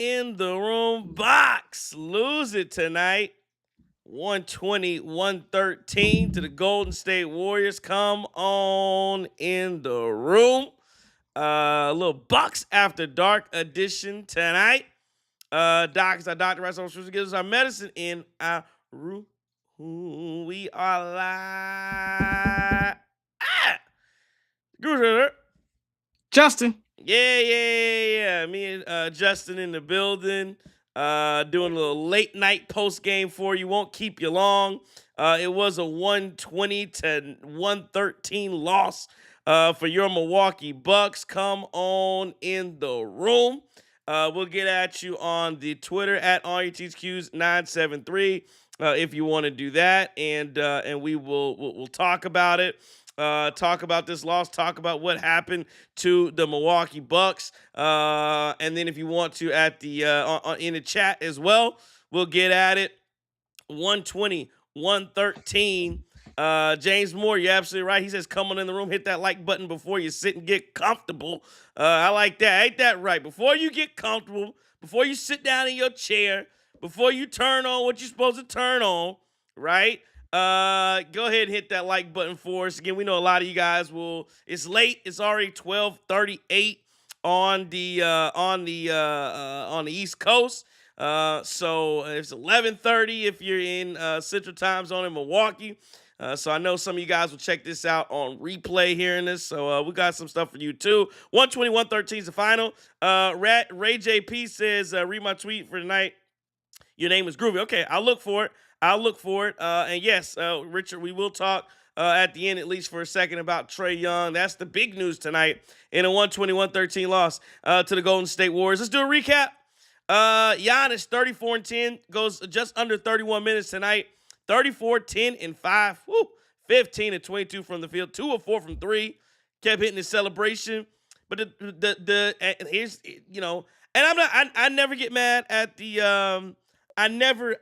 in the room. Bucks lose it tonight. 120-113 to the Golden State Warriors. Come on in the room. A little Bucks After Dark edition tonight. Doc is our doctor, right? So gives us our medicine in our room. We are live. Justin. Yeah. Me and Justin in the building. Doing a little late night post game for you. Won't keep you long. It was a 120-113 loss for your Milwaukee Bucks. Come on in the room. We'll get at you on the Twitter at OnYourTeachQs973 if you want to do that, and we'll talk about it. Talk about this loss, talk about what happened to the Milwaukee Bucks, and then if you want to at the in the chat as well, we'll get at it. 120-113. James Moore, you're absolutely right. He says, come on in the room, hit that like button before you sit and get comfortable. I like that. Ain't that right? Before you get comfortable, before you sit down in your chair, before you turn on what you're supposed to turn on, right? Go ahead and hit that like button for us. Again, we know a lot of you guys will. It's late. It's already 12:38 on the East Coast. So it's 11:30 if you're in Central Time Zone in Milwaukee. So I know some of you guys will check this out on replay hearing this. So we got some stuff for you too. 120-113 is the final. Ray JP says, read my tweet for tonight. Your name is Groovy. Okay, I'll look for it. And yes, Richard, we will talk at the end, at least for a second, about Trae Young. That's the big news tonight in a 120-113 loss to the Golden State Warriors. Let's do a recap. Giannis, 34-10, goes just under 31 minutes tonight. 34-10-5. 15-22 from the field. 2 of 4 from 3. Kept hitting his celebration. But here's, and I never get mad at the I never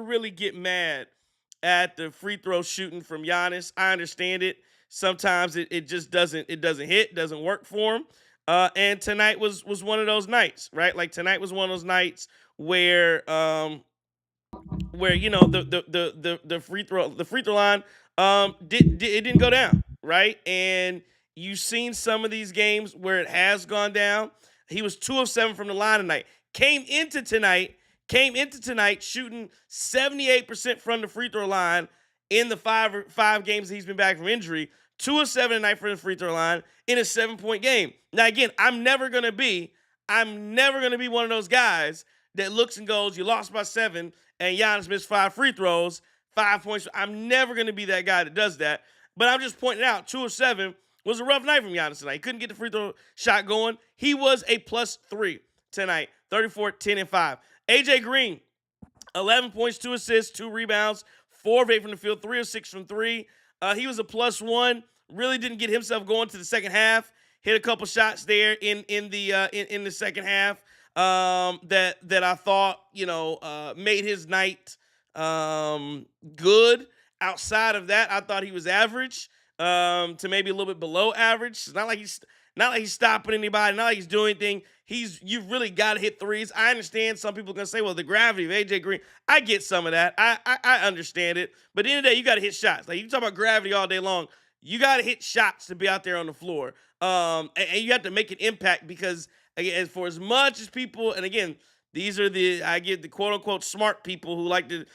really get mad at the free throw shooting from Giannis. I understand it. Sometimes it just doesn't hit, doesn't work for him. And tonight was one of those nights, right? Like tonight was one of those nights where the free throw line it didn't go down, right? And you've seen some of these games where it has gone down. He was 2 of 7 from the line tonight. Came into tonight shooting 78% from the free throw line in the five games that he's been back from injury. 2 of 7 tonight from the free throw line in a 7-point game. Now again, I'm never gonna be one of those guys that looks and goes, you lost by 7 and Giannis missed 5 free throws, 5 points. I'm never gonna be that guy that does that. But I'm just pointing out 2 of 7 was a rough night from Giannis tonight. He couldn't get the free throw shot going. He was a +3 tonight. 34-10-5. AJ Green, 11 points, 2 assists, 2 rebounds, 4 of 8 from the field, 3 of 6 from 3. He was a +1. Really didn't get himself going to the second half. Hit a couple shots there in the second half that I thought made his night good. Outside of that, I thought he was average to maybe a little bit below average. It's not like he's stopping anybody, not like he's doing anything. You've really got to hit threes. I understand some people are going to say, well, the gravity of AJ Green. I get some of that. I understand it. But at the end of the day, you got to hit shots. Like, you can talk about gravity all day long. You got to hit shots to be out there on the floor. And you have to make an impact because, again, for as much as people, and again, these are I get the quote unquote smart people who like to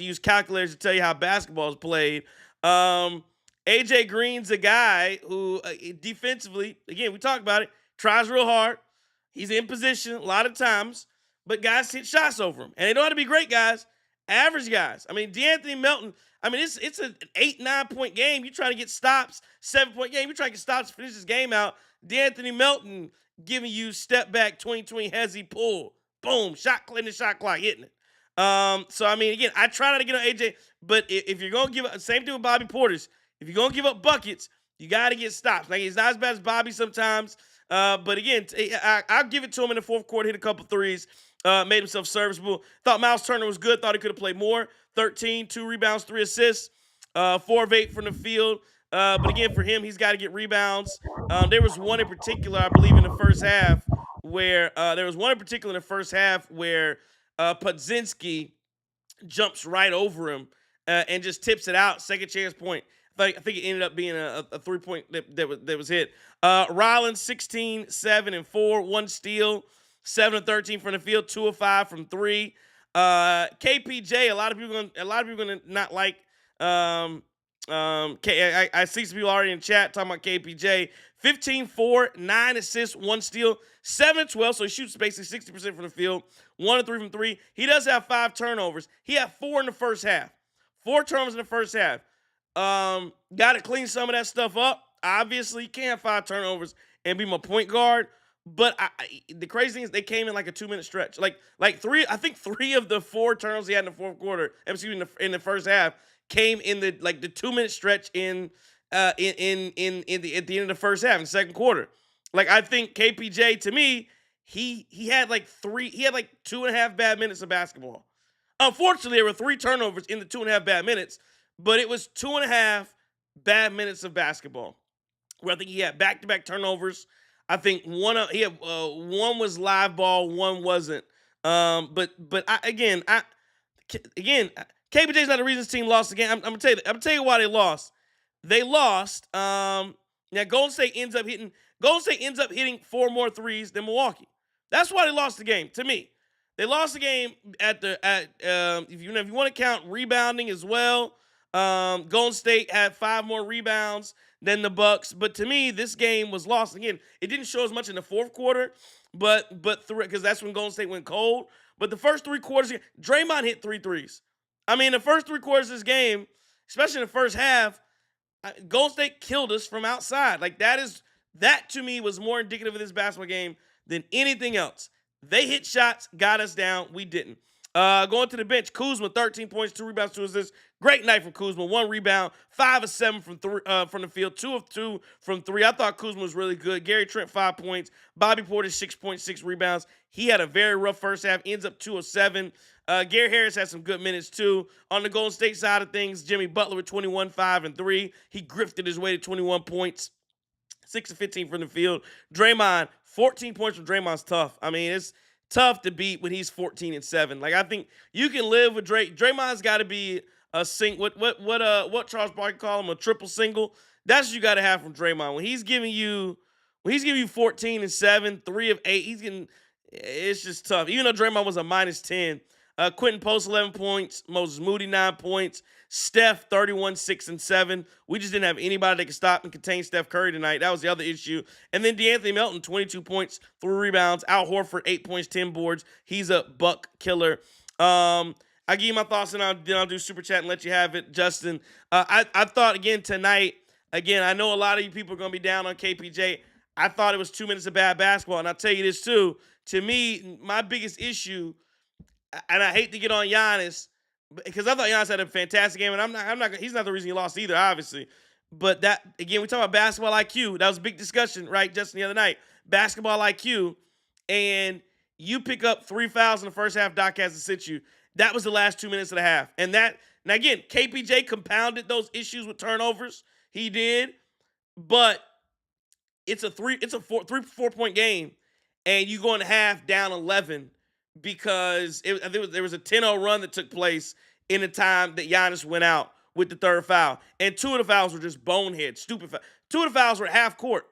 use calculators to tell you how basketball is played. AJ Green's a guy who defensively, again, we talk about it, tries real hard. He's in position a lot of times, but guys hit shots over him. And they don't have to be great guys, average guys. I mean, D'Anthony Melton, it's an 8-9 point game. You trying to get stops, 7-point game. You trying to get stops to finish this game out. D'Anthony Melton giving you step back, 20-20 hezzy pull. Boom, shot clock, hitting it. So, again, I try not to get on AJ, but if you're going to give up, same thing with Bobby Portis. If you're going to give up buckets, you got to get stops. Like, he's not as bad as Bobby sometimes. But again, I'll give it to him in the fourth quarter. Hit a couple threes, made himself serviceable. Thought Miles Turner was good. Thought he could have played more. 13, 2 rebounds, 3 assists, 4 of 8 from the field. But again, for him, he's got to get rebounds. There was one in particular, I believe, in the first half where there was one in particular in the first half where Podzinski jumps right over him and just tips it out. Second chance point. I think it ended up being a 3-point that was hit. Rollins 16, 7 and 4, one steal, 7 of 13 from the field, 2 of 5 from 3. KPJ, a lot of people gonna not like. I see some people already in chat talking about KPJ. 15, 4, 9 assists, 1 steal, 7 of 12. So he shoots basically 60% from the field, 1 of 3 from 3. He does have 5 turnovers. He had 4 in the first half. 4 turnovers in the first half. Got to clean some of that stuff up. Obviously, you can't have 5 turnovers and be my point guard. But the crazy thing is they came in like a 2-minute stretch. Like three, I think 3 of the 4 turnovers he had in the fourth quarter, in the first half, came in the 2-minute stretch at the end of the first half in the second quarter. Like, I think KPJ, to me, he had like 2.5 bad minutes of basketball. Unfortunately, there were 3 turnovers in the 2.5 bad minutes, but it was 2.5 bad minutes of basketball where I think he had back-to-back turnovers. I think one was live ball, one wasn't. But KPJ's not the reason this team lost the game. I'm gonna tell you why they lost. They lost. Now Golden State ends up hitting 4 more threes than Milwaukee. That's why they lost the game. To me, they lost the game if you want to count rebounding as well. Golden State had 5 more rebounds than the Bucks, but to me, this game was lost. Again, it didn't show as much in the fourth quarter, but because that's when Golden State went cold. But the first 3 quarters, Draymond hit 3 threes. I mean, the first 3 quarters of this game, especially in the first half, Golden State killed us from outside. Like, that to me was more indicative of this basketball game than anything else. They hit shots, got us down. We didn't. Going to the bench, Kuzma, 13 points, 2 rebounds, 2 assists. Great night from Kuzma. 1 rebound, 5 of 7 from the field, 2 of 2 from 3. I thought Kuzma was really good. Gary Trent, 5 points. Bobby Portis, 6.6 rebounds. He had a very rough first half, ends up 2 of 7. Gary Harris had some good minutes too. On the Golden State side of things, Jimmy Butler with 21, 5 and 3. He grifted his way to 21 points. 6 of 15 from the field. Draymond, 14 points from Draymond's tough. I mean, it's tough to beat when he's 14 and 7. Like, I think you can live with Drake. Draymond's got to be a what Charles Barkley call him, a triple single. That's what you got to have from Draymond. When he's giving you 14 and 7, 3 of 8, it's just tough. Even though Draymond was a minus 10. Quentin Post, 11 points. Moses Moody, 9 points. Steph, 31, 6 and 7. We just didn't have anybody that could stop and contain Steph Curry tonight. That was the other issue. And then DeAnthony Melton, 22 points, 3 rebounds. Al Horford, 8 points, 10 boards. He's a buck killer. I give you my thoughts, and then I'll do Super Chat and let you have it, Justin. I thought, again, tonight, I know a lot of you people are going to be down on KPJ. I thought it was 2 minutes of bad basketball. And I'll tell you this, too. To me, my biggest issue, and I hate to get on Giannis, because I thought Giannis had a fantastic game, and he's not the reason he lost either, obviously. But that, again, we talk about basketball IQ. That was a big discussion, right, Justin, the other night. Basketball IQ, and you pick up 3 fouls in the first half, Doc has to sit you. That was the last 2 minutes of the half. And again, KPJ compounded those issues with turnovers. He did. But it's a 4-point game, and you go in half down 11 because there was a 10-0 run that took place in the time that Giannis went out with the third foul. And 2 of the fouls were just bonehead, stupid fouls. 2 of the fouls were at half court.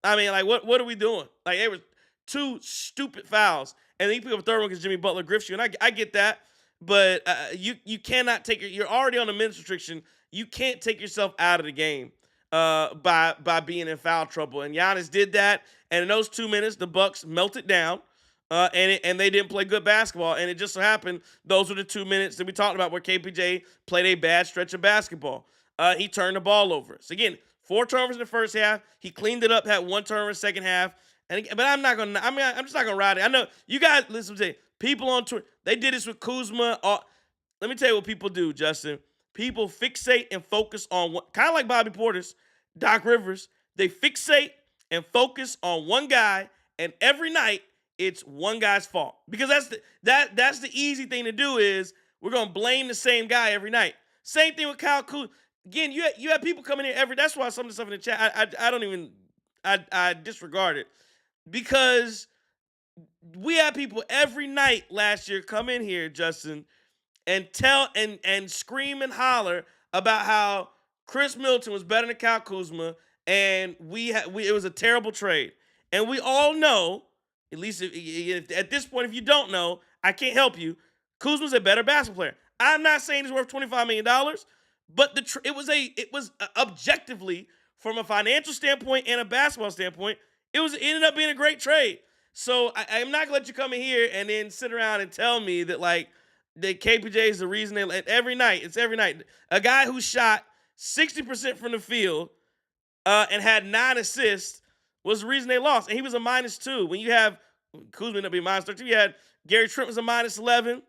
I mean, like, what are we doing? Like, there were 2 stupid fouls. And then you pick up a third one because Jimmy Butler grifts you. And I get that. But you cannot you're already on a minutes restriction. You can't take yourself out of the game by being in foul trouble. And Giannis did that. And in those 2 minutes, the Bucks melted down. And they didn't play good basketball. And it just so happened those were the 2 minutes that we talked about where KPJ played a bad stretch of basketball. He turned the ball over. So again, 4 turnovers in the first half. He cleaned it up, had 1 turnover in the second half. But I'm just not gonna ride it. I know you guys listen to people on Twitter. They did this with Kuzma. Let me tell you what people do, Justin. People fixate and focus on one, kind of like Bobby Portis, Doc Rivers. They fixate and focus on one guy, and every night it's one guy's fault. Because that's the easy thing to do is we're gonna blame the same guy every night. Same thing with Kyle Kuzma. Again, you have people coming in that's why some of the stuff in the chat, I disregard it. Because we had people every night last year come in here, Justin, and tell and scream and holler about how Chris Middleton was better than Kyle Kuzma, and it was a terrible trade. And we all know, at least at this point, if you don't know, I can't help you. Kuzma's a better basketball player. I'm not saying he's worth $25 million, but it was objectively, from a financial standpoint and a basketball standpoint, it ended up being a great trade. So I'm not gonna let you come in here and then sit around and tell me that that KPJ is the reason every night. It's every night. A guy who shot 60% from the field and had 9 assists was the reason they lost. And he was a -2. When you have Kuzma ended up being -13, you had Gary Trent was a -11.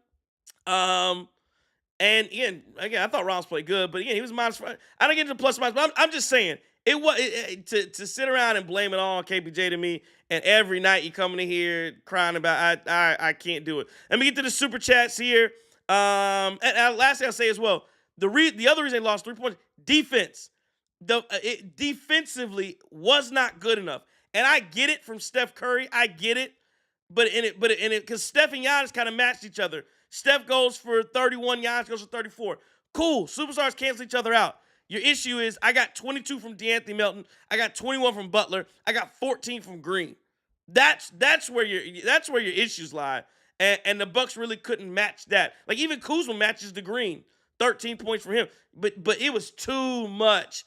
And again, I thought Rollins played good, but again, he was -5. I don't get into plus minus, but I'm just saying to sit around and blame it all on KPJ to me, and every night you coming in here crying about I can't do it. Let me get to the super chats here. And last thing I'll say as well, the other reason they lost 3 points, defense. Defensively was not good enough, and I get it from Steph Curry. I get it, but because Steph and Giannis kind of matched each other. Steph goes for 31, Giannis goes for 34. Cool, superstars cancel each other out. Your issue is I got 22 from DeAnthony Melton, I got 21 from Butler, I got 14 from Green. That's where your issues lie, and the Bucks really couldn't match that. Like even Kuzma matches the Green, 13 points for him, but it was too much.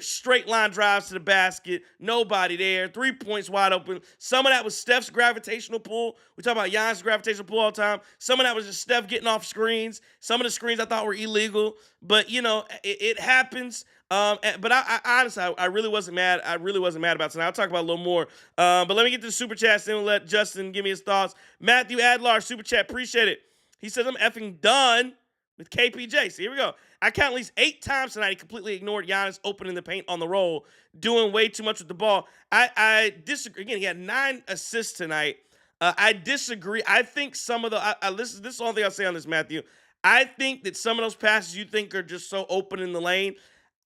Straight line drives to the basket, nobody there, 3 points wide open. Some of that was Steph's gravitational pull. We talk about Giannis' gravitational pull all the time. Some of that was just Steph getting off screens. Some of the screens I thought were illegal, but it happens. But I honestly, I really wasn't mad. I really wasn't mad about tonight. I'll talk about it a little more. But let me get to the super chats, then we'll let Justin give me his thoughts. Matthew Adlar, super chat, appreciate it. He says, I'm effing done with KPJ. So here we go. I count at least 8 times tonight he completely ignored Giannis opening the paint on the roll, doing way too much with the ball. I disagree. Again, he had 9 assists tonight. I disagree. I think some of this is the only thing I'll say on this, Matthew. I think that some of those passes you think are just so open in the lane,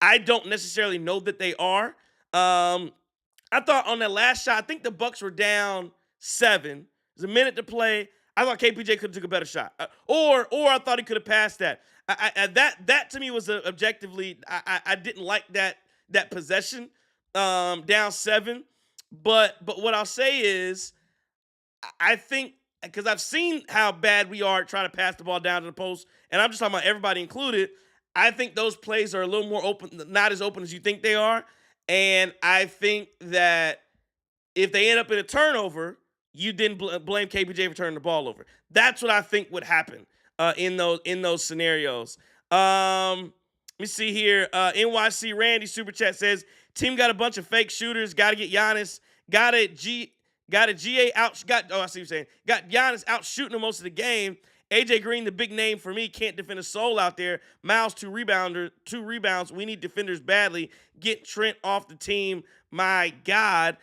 I don't necessarily know that they are. I thought on that last shot, I think the Bucks were down 7. There's a minute to play. I thought KPJ could have took a better shot, or I thought he could have passed that. That to me was objectively. I didn't like that possession, down 7. But what I'll say is, I think because I've seen how bad we are trying to pass the ball down to the post, and I'm just talking about everybody included. I think those plays are a little more open, not as open as you think they are, and I think that if they end up in a turnover, you didn't blame KPJ for turning the ball over. That's what I think would happen in those scenarios. Let me see here. NYC Randy super chat says, team got a bunch of fake shooters. Got to get Giannis. Got Giannis out shooting him most of the game. AJ Green, the big name for me, can't defend a soul out there. Miles, 2 rebounds. We need defenders badly. Get Trent off the team. My God.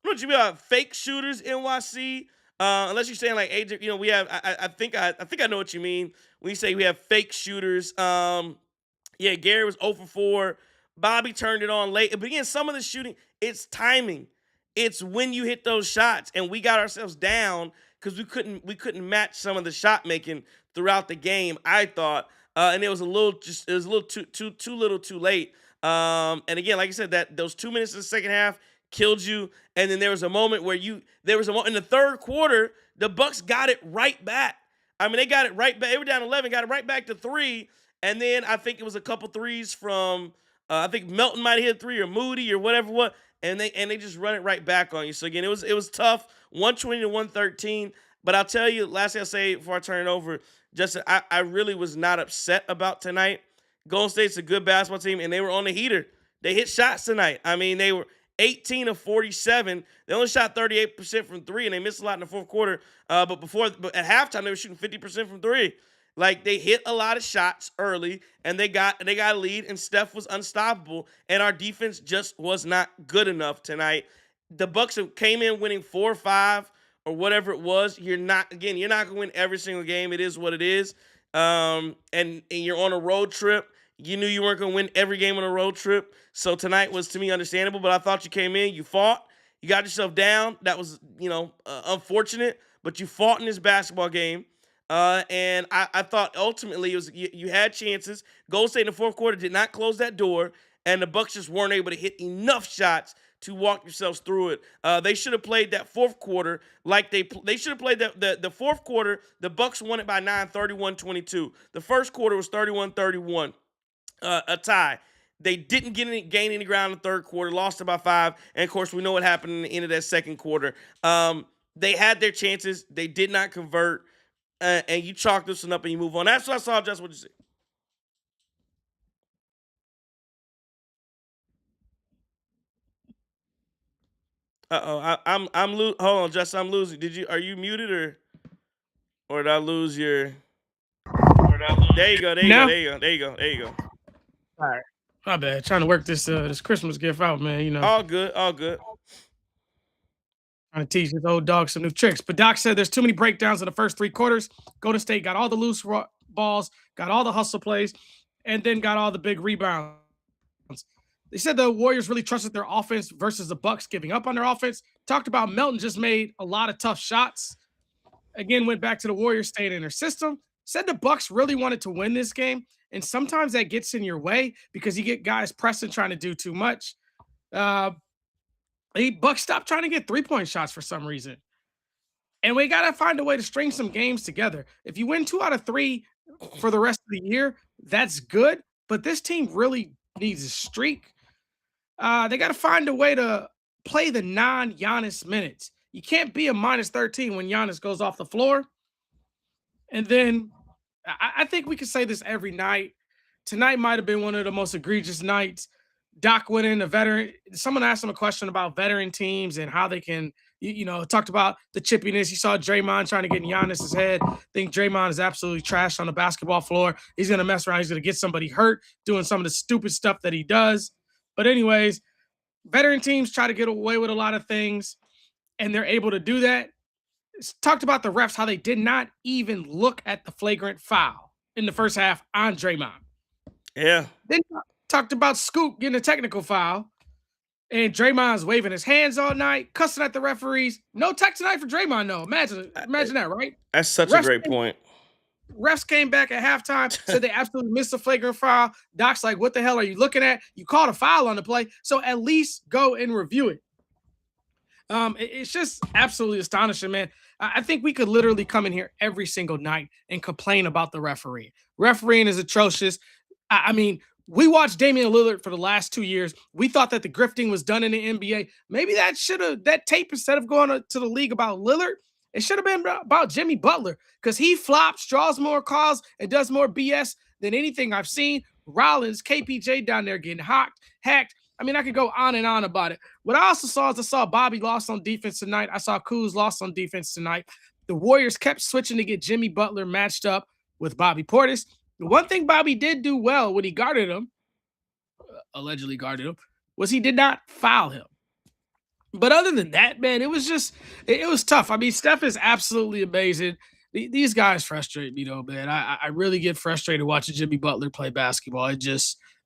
What you mean about fake shooters, NYC? Unless you're saying like AJ, we have. I think I know what you mean when you say we have fake shooters. Yeah, Gary was 0 for 4. Bobby turned it on late. But again, some of the shooting, it's timing. It's when you hit those shots, and we got ourselves down because we couldn't match some of the shot making throughout the game. I thought, and it was a little too little too late. And again, like I said, that those 2 minutes in the second half killed you. And then there was a moment where in the third quarter, the Bucks got it right back. I mean, they got it right back. They were down 11, got it right back to 3. And then I think it was a couple threes from, I think Melton might have hit 3 or Moody or whatever. And they just run it right back on you. So again, it was tough, 120 to 113. But I'll tell you, last thing I'll say before I turn it over, Justin, I really was not upset about tonight. Golden State's a good basketball team, and they were on the heater. They hit shots tonight. I mean, they were 18 of 47. They only shot 38% from 3, and they missed a lot in the fourth quarter. But at halftime, they were shooting 50% from 3. Like, they hit a lot of shots early, and they got a lead, and Steph was unstoppable, and our defense just was not good enough tonight. The Bucks came in winning 4 or 5 or whatever it was. You're not going to win every single game. It is what it is. And you're on a road trip. You knew you weren't going to win every game on a road trip. So tonight was, to me, understandable. But I thought you came in, you fought, You got yourself down. That was, unfortunate, but you fought in this basketball game. And I thought ultimately it was you had chances. Golden State in the fourth quarter did not close that door, and the Bucks just weren't able to hit enough shots to walk themselves through it. They should have played that fourth quarter like they should have played the fourth quarter. The Bucks won it by 9, 31-22. The first quarter was 31-31, a tie. They didn't gain any ground in the third quarter, lost it by 5, and of course we know what happened in the end of that second quarter. They had their chances, they did not convert, and you chalk this one up and you move on. That's what I saw. Just what you see. Hold on, Justin. I'm losing. Are you muted or did I lose your? There you go. There you go. No? There you go. There you go. There you go. All right. My bad. Trying to work this Christmas gift out, man. You know, All good. All good. trying to teach this old dog some new tricks. But Doc said there's too many breakdowns in the first 3 quarters. Golden State got all the loose balls, got all the hustle plays, and then got all the big rebounds. They said the Warriors really trusted their offense versus the Bucks giving up on their offense. Talked about Melton just made a lot of tough shots. Again, went back to the Warriors staying in their system. Said the Bucks really wanted to win this game, and sometimes that gets in your way because you get guys pressing, trying to do too much. The Bucks stopped trying to get 3-point shots for some reason, and we got to find a way to string some games together. If you win 2 out of 3 for the rest of the year, that's good. But this team really needs a streak. They got to find a way to play the non-Giannis minutes. You can't be a minus 13 when Giannis goes off the floor. And then I think we could say this every night. Tonight might have been one of the most egregious nights. Doc went in a veteran. Someone asked him a question about veteran teams and how they can, talked about the chippiness. You saw Draymond trying to get in Giannis's head. I think Draymond is absolutely trashed on the basketball floor. He's going to mess around. He's going to get somebody hurt doing some of the stupid stuff that he does. But anyways, veteran teams try to get away with a lot of things, and they're able to do that. Talked about the refs, how they did not even look at the flagrant foul in the first half on Draymond. Yeah. Then talked about Scoop getting a technical foul, and Draymond's waving his hands all night, cussing at the referees. No tech tonight for Draymond, though. Imagine that, right? That's such a great point. Refs came back at halftime, said they absolutely missed a flagrant foul. Doc's like, what the hell are you looking at? You called a foul on the play, so at least go and review it. It's just absolutely astonishing, man. I think we could literally come in here every single night and complain about the referee. Refereeing is atrocious. I mean, we watched Damian Lillard for the last 2 years. We thought that the grifting was done in the NBA. Maybe that tape, instead of going to the league about Lillard, it should have been about Jimmy Butler, because he flops, draws more calls, and does more BS than anything I've seen. Rollins, KPJ down there getting hacked. I mean, I could go on and on about it. What I also saw is I saw Bobby lost on defense tonight. I saw Kuz lost on defense tonight. The Warriors kept switching to get Jimmy Butler matched up with Bobby Portis. The one thing Bobby did do well when he guarded him, allegedly guarded him, was he did not foul him. But other than that, man, it was tough. I mean, Steph is absolutely amazing. These guys frustrate me, though, man. I really get frustrated watching Jimmy Butler play basketball.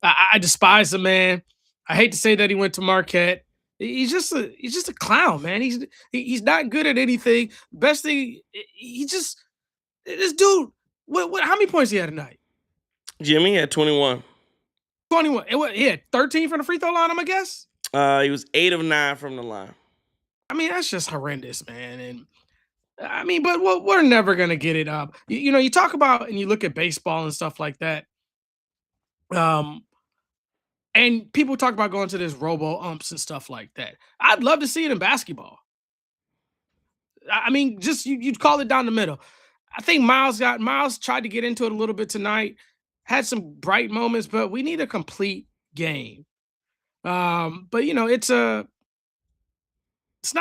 I despise the man. I hate to say that he went to Marquette. He's just a clown, man. He's not good at anything. Best thing, this dude. How many points he had tonight? Jimmy had 21. 21. He had 13 from the free throw line, I'm gonna guess. He was 8 of 9 from the line. I mean, that's just horrendous, man. And I mean, but we're never gonna get it up. You talk about and you look at baseball and stuff like that. And people talk about going to this robo umps and stuff like that. I'd love to see it in basketball. I mean, just you'd call it down the middle. I think Miles tried to get into it a little bit tonight, had some bright moments, but we need a complete game. But it's not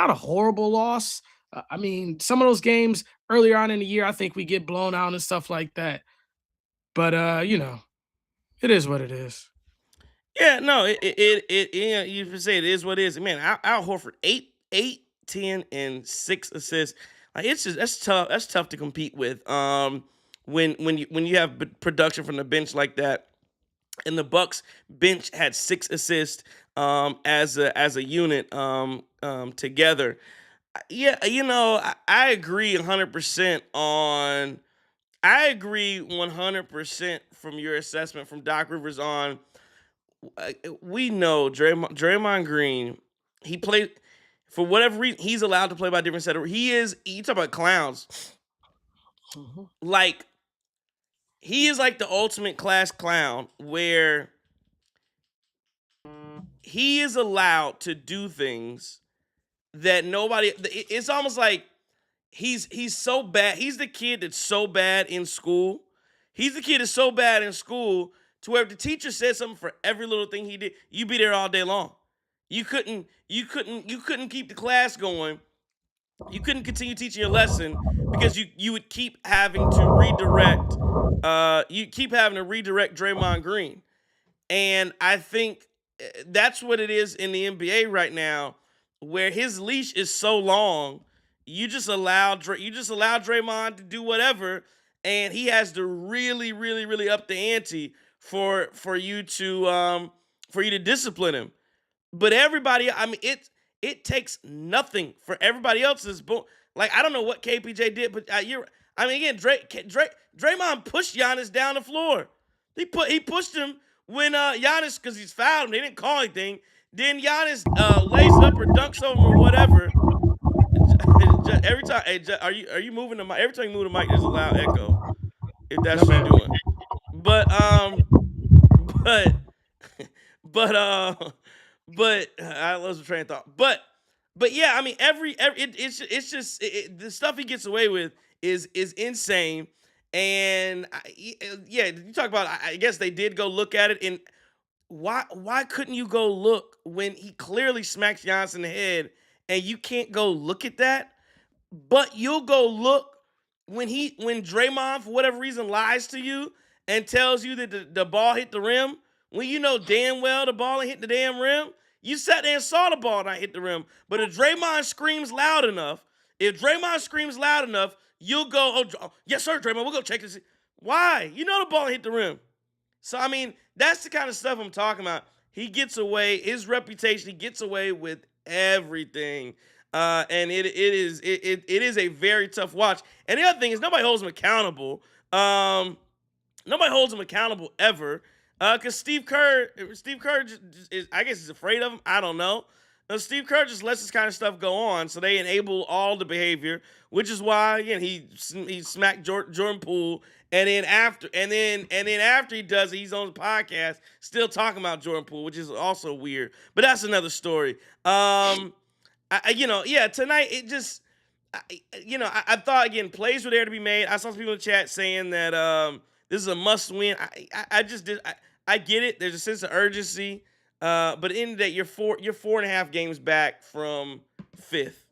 a horrible loss. I mean, some of those games earlier on in the year, I think we get blown out and stuff like that. But it is what it is. Yeah, no, you say it is what it is. Man, Al Horford 10, and 6 assists. Like that's tough. That's tough to compete with. When you have production from the bench like that. and the Bucks bench had 6 assists as a unit together. Yeah, I agree 100% on. I agree 100% from your assessment from Doc Rivers on. We know Draymond Green. He played for whatever reason. He's allowed to play by a different set of. He is. You talk about clowns. Mhm. Like he is like the ultimate class clown, where he is allowed to do things that nobody. It's almost like he's so bad. He's the kid that's so bad in school. He's the kid that's so bad in school to where if the teacher said something for every little thing he did, you be there all day long. You couldn't keep the class going. You couldn't continue teaching your lesson because you would keep having to redirect. You keep having to redirect Draymond Green. And I think that's what it is in the NBA right now, where his leash is so long. You just allow Draymond to do whatever, and he has to really, really, really up the ante for you to discipline him. But everybody, I mean, it takes nothing for everybody else's like I don't know what KPJ did, but I mean, again, Draymond pushed Giannis down the floor. He pushed him when Giannis, because he's fouled him. They didn't call anything. Then Giannis lays up or dunks over him or whatever. Every time, hey, are you moving the mic? Every time you move the mic, there's a loud echo. If that's No, what man. you're doing, but but but I lost the train of thought. But yeah, I mean, the stuff he gets away with is insane. And yeah, you talk about. I guess they did go look at it, and why couldn't you go look when he clearly smacks Giannis in the head, and you can't go look at that? But you'll go look when Draymond for whatever reason lies to you and tells you that the ball hit the rim when you know damn well the ball ain't hit the damn rim. You sat there and saw the ball not hit the rim. But if Draymond screams loud enough, you'll go, yes, sir, Draymond, we'll go check this. Why? You know the ball hit the rim. So, I mean, that's the kind of stuff I'm talking about. He gets away, his reputation, he gets away with everything. And it is a very tough watch. And the other thing is nobody holds him accountable. Nobody holds him accountable ever. Because Steve Kerr is, I guess he's afraid of him. I don't know. Steve Kerr just lets this kind of stuff go on, so they enable all the behavior, which is why again he smacked Jordan Poole, and then after he does it, he's on the podcast still talking about Jordan Poole, which is also weird. But that's another story. Yeah, tonight it just, I thought again plays were there to be made. I saw some people in the chat saying that this is a must win. I get it. There's a sense of urgency, but in the day, you're 4.5 games back from fifth.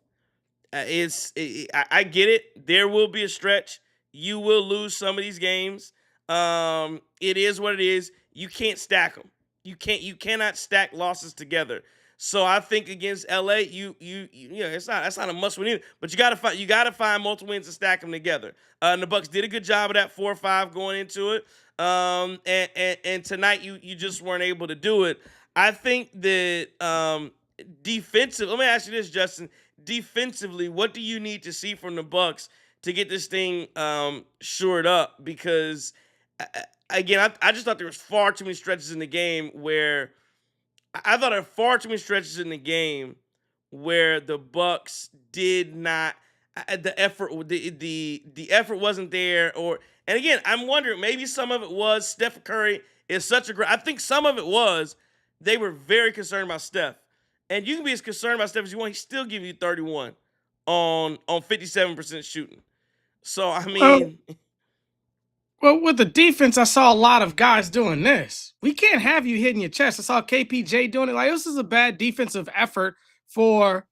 I get it. There will be a stretch. You will lose some of these games. It is what it is. You can't stack them. You cannot stack losses together. So I think against LA, that's not a must win either. But you gotta find multiple wins and stack them together. And the Bucks did a good job of that 4-5 going into it. And tonight you just weren't able to do it. I think that defensive. Let me ask you this, Justin. Defensively, what do you need to see from the Bucks to get this thing shored up? Because again, I just thought there was far too many stretches in the game where. I thought there were far too many stretches in the game where the Bucks did not the effort wasn't there. And again, I'm wondering maybe some of it was Steph Curry is such a great. I think some of it was they were very concerned about Steph, and you can be as concerned about Steph as you want. He still give you 31 on 57% shooting. So I mean. Well, with the defense, I saw a lot of guys doing this. We can't have you hitting your chest. I saw KPJ doing it. Like, this is a bad defensive effort for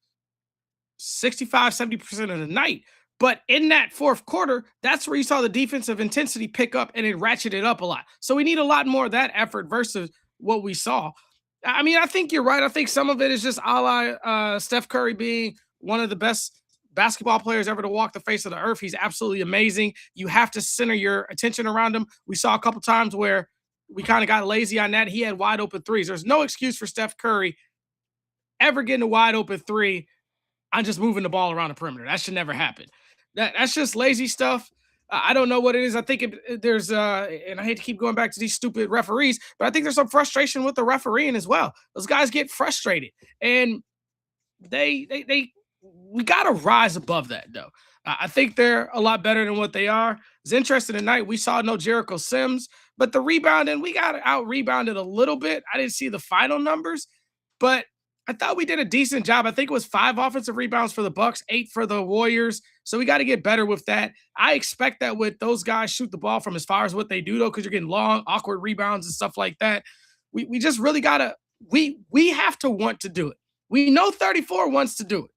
65, 70% of the night. But in that fourth quarter, that's where you saw the defensive intensity pick up and it ratcheted up a lot. So we need a lot more of that effort versus what we saw. I mean, I think you're right. I think some of it is just a la Steph Curry being one of the best basketball players ever to walk the face of the earth. He's absolutely amazing. You have to center your attention around him. We saw a couple times where we kind of got lazy on that. He had wide open threes. There's no excuse for Steph Curry ever getting a wide open three on just moving the ball around the perimeter. That should never happen. That's just lazy stuff. I don't know what it is. I think there's and I hate to keep going back to these stupid referees, but I think there's some frustration with the refereeing as well. Those guys get frustrated, and they we got to rise above that though. I think they're a lot better than what they are. It's interesting tonight. We saw no Jericho Sims, but the rebounding, we got out rebounded a little bit. I didn't see the final numbers, but I thought we did a decent job. I think it was 5 offensive rebounds for the Bucks, 8 for the Warriors. So we got to get better with that. I expect that with those guys shoot the ball from as far as what they do, though, because you're getting long, awkward rebounds and stuff like that. We just really gotta we have to want to do it. We know 34 wants to do it,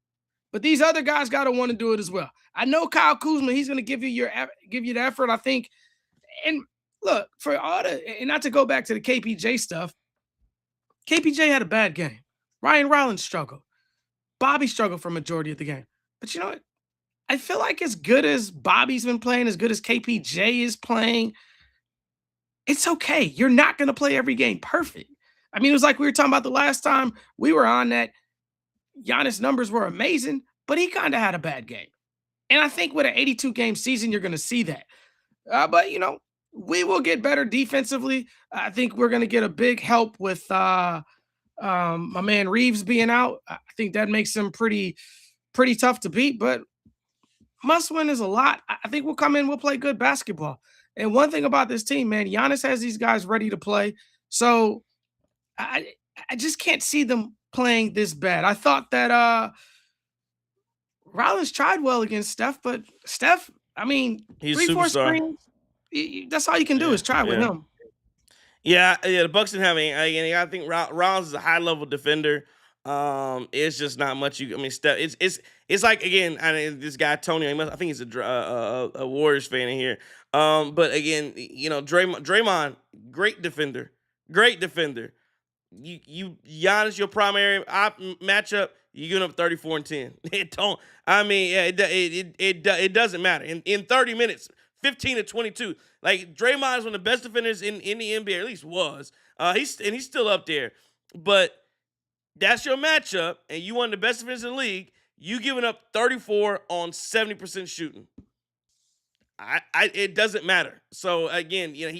but these other guys gotta want to do it as well. I know Kyle Kuzma, he's gonna give you the effort, I think. And look, for all the and not to go back to the KPJ stuff, KPJ had a bad game. Ryan Rollins struggled. Bobby struggled for majority of the game. But you know what? I feel like as good as Bobby's been playing, as good as KPJ is playing, it's okay. You're not going to play every game perfect. I mean, it was like we were talking about the last time we were on that Giannis numbers were amazing, but he kind of had a bad game. And I think with an 82-game season, you're going to see that. But, you know, we will get better defensively. I think we're going to get a big help with my man Reeves being out. I think that makes him pretty tough to beat, but must win is a lot. I think we'll come in, we'll play good basketball. And one thing about this team, man, Giannis has these guys ready to play. So I just can't see them playing this bad. I thought that Rollins tried well against Steph, but Steph, I mean, He's 3-4 superstar. screens, that's all you can do is try with him. Yeah, the Bucks didn't have any. I think Rollins is a high level defender. It's just not much. Steph. It's like again. This guy Tony. I think he's a Warriors fan in here. But again, you know, Draymond, great defender. Giannis, your primary matchup. You giving up 34 and 10. It don't. I mean, yeah, it doesn't matter. In 30 minutes, 15 to 22. Like Draymond is one of the best defenders in the NBA, or at least was. He's still up there. But that's your matchup, and you one of the best defenders in the league. You giving up 34 on 70% shooting. It doesn't matter. So again, you know,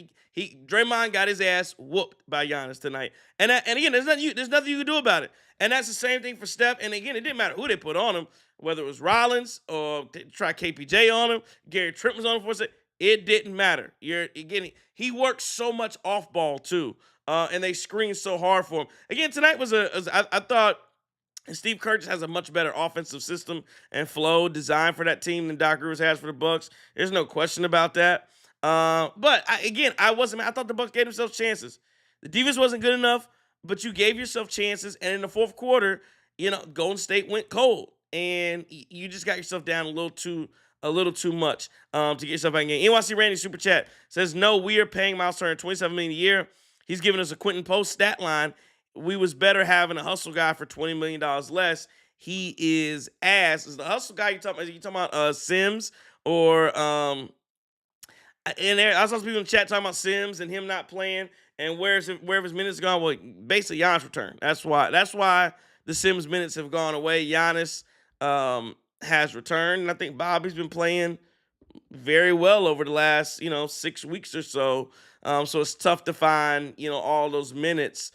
Draymond got his ass whooped by Giannis tonight. And again, there's nothing you can do about it. And that's the same thing for Steph. And again, it didn't matter who they put on him, whether it was Rollins or try KPJ on him, Gary Trent was on him for a second. It didn't matter. He worked so much off ball too, and they screened so hard for him. Again, tonight I thought Steve Kerr just has a much better offensive system and flow designed for that team than Doc Rivers has for the Bucks. There's no question about that. But I thought the Bucks gave themselves chances. The defense wasn't good enough, but you gave yourself chances. And in the fourth quarter, you know, Golden State went cold, and you just got yourself down a little too much to get yourself back in game. NYC Randy Super Chat says, no, we are paying Miles Turner $27 million a year. He's giving us a Quentin Post stat line. We was better having a hustle guy for $20 million less. He is ass. Is the hustle guy you talking about Sims or and there I saw some people in the chat talking about Sims and him not playing and where his minutes gone. Well, basically Giannis returned. That's why the Sims minutes have gone away. Giannis has returned, and I think Bobby's been playing very well over the last 6 weeks or so. So it's tough to find all those minutes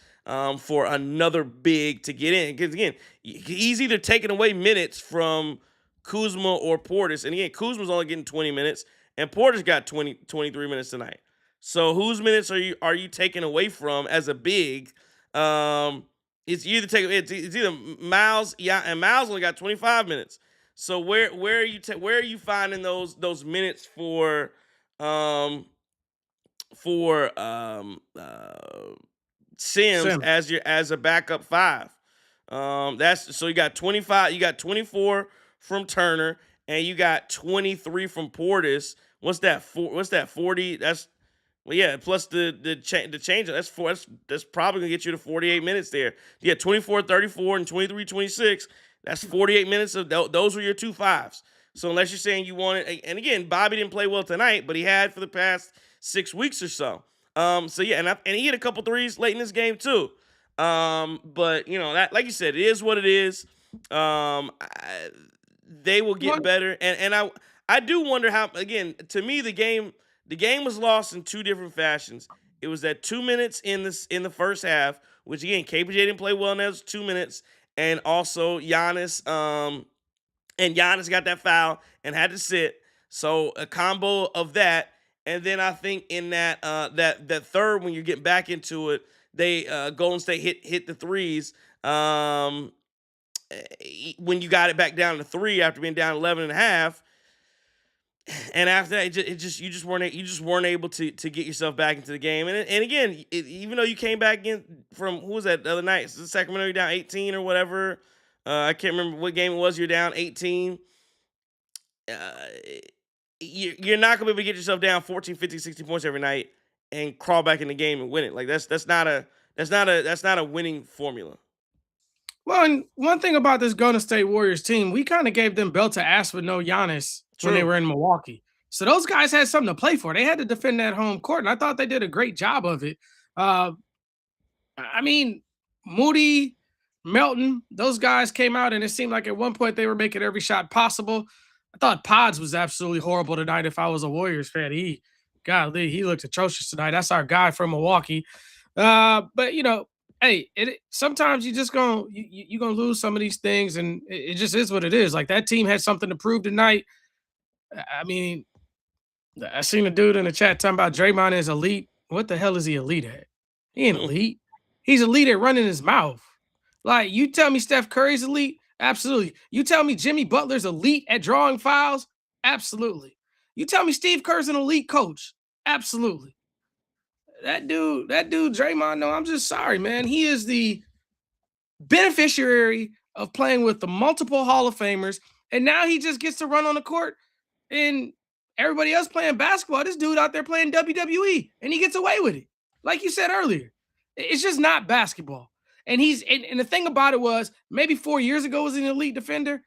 for another big to get in. Because again, he's either taking away minutes from Kuzma or Portis, and again, Kuzma's only getting 20 minutes, and Portis got 23 minutes tonight. So whose minutes are you taking away from as a big? It's either Miles, and Miles only got 25 minutes. So where are you finding those minutes for Sims as a backup 5? So you got 25, you got 24 from Turner, and you got 23 from Portis. What's that? 40? Plus the change. That's probably gonna get you to 48 minutes there. You got 24, 34, and 23, 26. That's 48 minutes of those were your 2 5s. So unless you're saying you want it, and again, Bobby didn't play well tonight, but he had for the past 6 weeks or so. So yeah, and he hit a couple threes late in this game too. But that, like you said, it is what it is. They will get One, better, and I do wonder how. Again, to me, the game was lost in two different fashions. It was that 2 minutes in the first half, which again KPJ didn't play well in those 2 minutes, and also Giannis. And Giannis got that foul and had to sit. So a combo of that, and then I think in that third, when you get back into it, they Golden State hit the threes. When you got it back down to three after being down 11 and a half, and after that, you just weren't able to get yourself back into the game. And again, even though you came back in from, who was that the other night? Is it Sacramento, you're down 18 or whatever. I can't remember what game it was. You're down 18. Uh, you're not gonna be able to get yourself down 14, 15, 16 points every night and crawl back in the game and win it. Like that's not a winning formula. well, and one thing about this Golden State Warriors team, we kind of gave them belt to ass with no Giannis when they True. were in Milwaukee. So those guys had something to play for. They had to defend that home court, and I thought they did a great job of it. Uh, I mean, Moody, Melton, those guys came out, and it seemed like at one point they were making every shot possible. I thought Pods was absolutely horrible tonight. If I was a Warriors fan, golly, he looked atrocious tonight. That's our guy from Milwaukee. But hey, sometimes you just gonna lose some of these things, and it just is what it is. Like that team had something to prove tonight. I mean, I seen a dude in the chat talking about Draymond is elite. What the hell is he elite at? He ain't Mm. elite. He's elite at running his mouth. Like you tell me Steph Curry's elite? Absolutely. You tell me Jimmy Butler's elite at drawing fouls? Absolutely. You tell me Steve Kerr's an elite coach? Absolutely. That dude, Draymond, no, I'm just sorry, man. He is the beneficiary of playing with the multiple Hall of Famers, and now he just gets to run on the court and everybody else playing basketball. This dude out there playing WWE, and he gets away with it. Like you said earlier, it's just not basketball. And and the thing about it was maybe 4 years ago was an elite defender,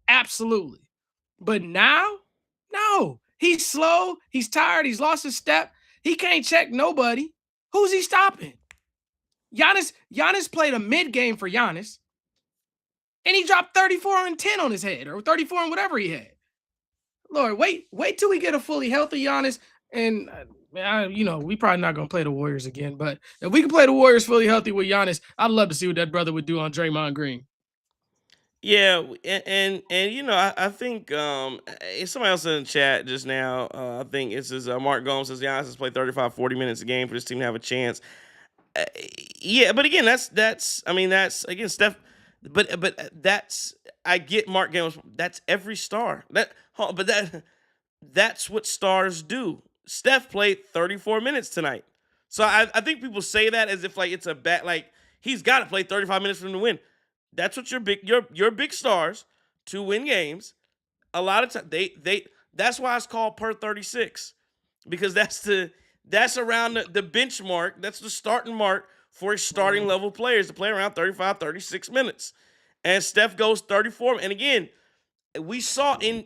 absolutely, but now, no, he's slow, he's tired, he's lost his step, he can't check nobody. Who's he stopping? Giannis played a mid game for Giannis, and he dropped 34 and 10 on his head, or 34 and whatever he had. Lord, wait till we get a fully healthy Giannis, and we probably not gonna play the Warriors again. But if we can play the Warriors fully healthy with Giannis, I'd love to see what that brother would do on Draymond Green. Yeah, and I think it's somebody else in the chat just now. I think it's says Mark Gomes says Giannis has played 35, 40 minutes a game for this team to have a chance. Uh, yeah, but again, that's I mean that's again Steph, but that's I get Mark Gomes. That's every star. But that's what stars do. Steph played 34 minutes tonight. So I think people say that as if like it's a bad, like he's got to play 35 minutes for him to win. That's what your big stars to win games. A lot of time that's why it's called per 36, because that's around the benchmark. That's the starting mark for starting level players to play around 35, 36 minutes. And Steph goes 34. And again, we saw and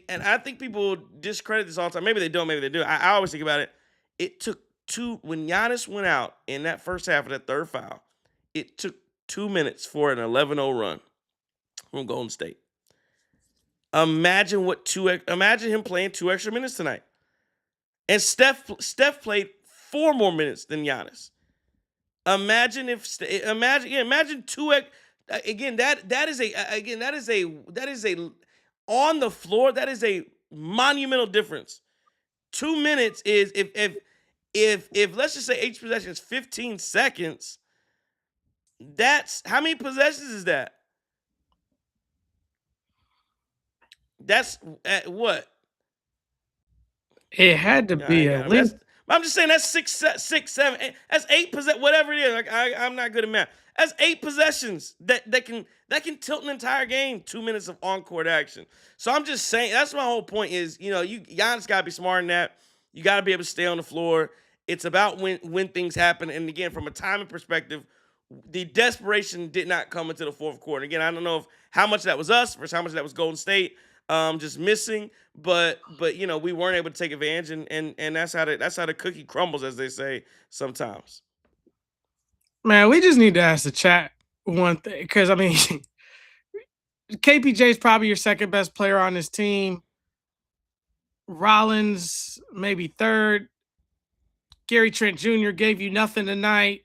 I think people discredit this all the time. Maybe they don't, maybe they do. I always think about it. It took when Giannis went out in that first half of that third foul, it took 2 minutes for an 11-0 run from Golden State. Imagine him playing 2 extra minutes tonight. And Steph played 4 more minutes than Giannis. Imagine imagine 2 again that is a on the floor, that is a monumental difference. 2 minutes is if let's just say each possession is 15 seconds, that's how many possessions is that? That's at what? It had to No, I be ain't got at him. least. I'm just saying that's six, seven, eight. That's 8 whatever it is. Like I'm not good at math. That's 8 possessions that can tilt an entire game. 2 minutes of on court action. So I'm just saying that's my whole point. Is Giannis got to be smart in that. You got to be able to stay on the floor. It's about when things happen. And again, from a timing perspective, the desperation did not come into the fourth quarter. Again, I don't know how much of that was us versus how much of that was Golden State. just missing. But we weren't able to take advantage, and that's how the cookie crumbles, as they say sometimes. Man, we just need to ask the chat one thing because I mean, KPJ is probably your second best player on this team. Rollins maybe third. Gary Trent Jr. gave you nothing tonight.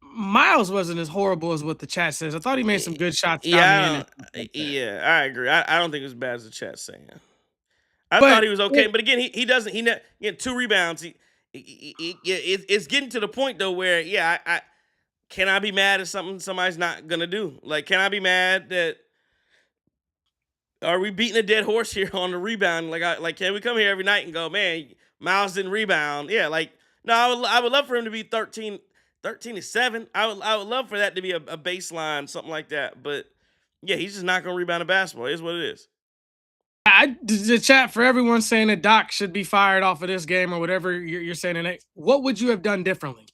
Miles wasn't as horrible as what the chat says. I thought he made some good shots down the Yeah, end I and stuff like don't, that. yeah, I agree. I don't think it was as bad as the chat's saying. I thought But he was okay, but again, he doesn't. He 2 rebounds. It's getting to the point though where I can I be mad at something somebody's not gonna do? Like, can I be mad that are we beating a dead horse here on the rebound? Like can we come here every night and go, man, Miles didn't rebound? Yeah, like no, I would love for him to be 13 to 7. I would love for that to be a baseline, something like that. But yeah, he's just not gonna rebound a basketball. It is what it is. the chat for everyone saying that Doc should be fired off of this game or whatever you're saying. And what would you have done differently?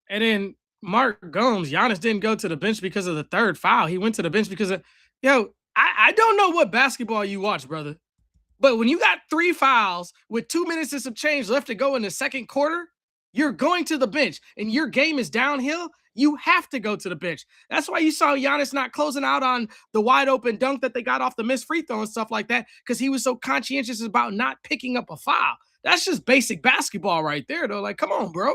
And then Mark Gomes, Giannis didn't go to the bench because of the third foul. He went to the bench because of, I don't know what basketball you watch, brother. But when you got 3 fouls with 2 minutes and some change left to go in the second quarter, you're going to the bench and your game is downhill. You have to go to the bench. That's why you saw Giannis not closing out on the wide open dunk that they got off the missed free throw and stuff like that because he was so conscientious about not picking up a foul. That's just basic basketball right there, though. Like, come on, bro.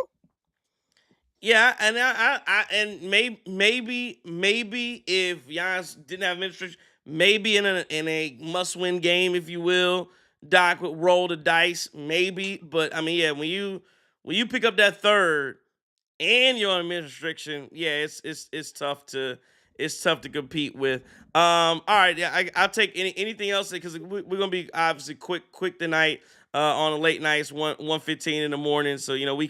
Yeah, and and maybe if Giannis didn't have administration, maybe in a must win game, if you will, Doc would roll the dice, maybe. But I mean, yeah, when you pick up that third and you're on minute restriction, yeah, it's tough to compete with. All right, yeah, I'll take anything else because we're gonna be obviously quick tonight on the late nights, 1:15 in the morning. So we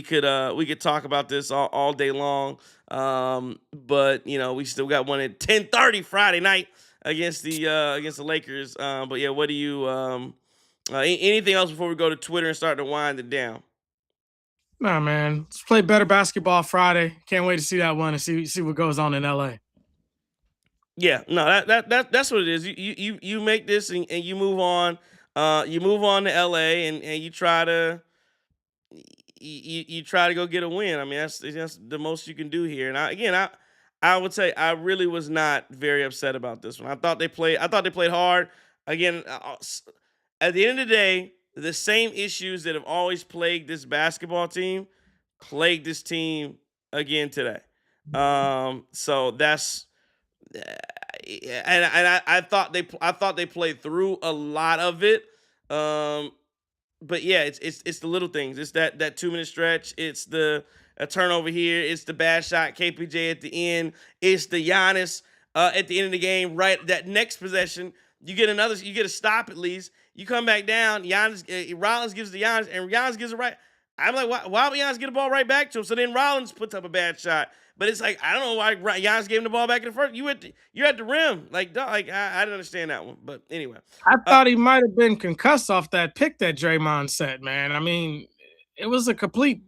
could talk about this all day long. But we still got one at 10:30 Friday night against the Lakers. But yeah, what do you anything else before we go to Twitter and start to wind it down? Nah, man. Let's play better basketball Friday. Can't wait to see that one and see what goes on in LA. Yeah, no, that's what it is. You make this and you move on. You move on to LA and you try to go get a win. I mean, that's the most you can do here. And I would say I really was not very upset about this one. I thought they played hard. Again, at the end of the day, the same issues that have always plagued this basketball team plagued this team again today. So that's and I thought they played through a lot of it. Um, but yeah, it's the little things. It's that 2 minute stretch. It's the a turnover here. It's the bad shot KPJ at the end. It's the Giannis at the end of the game. Right, that next possession, you get another. You get a stop at least. You come back down. Giannis Rollins gives the Giannis, and Giannis gives it right. I'm like, why would Giannis get the ball right back to him? So then Rollins puts up a bad shot. But it's like I don't know why Giannis gave him the ball back in the first. You're at the rim. Like, dog, like I didn't understand that one. But anyway, I uh, thought he might have been concussed off that pick that Draymond set, man. I mean, it was a complete.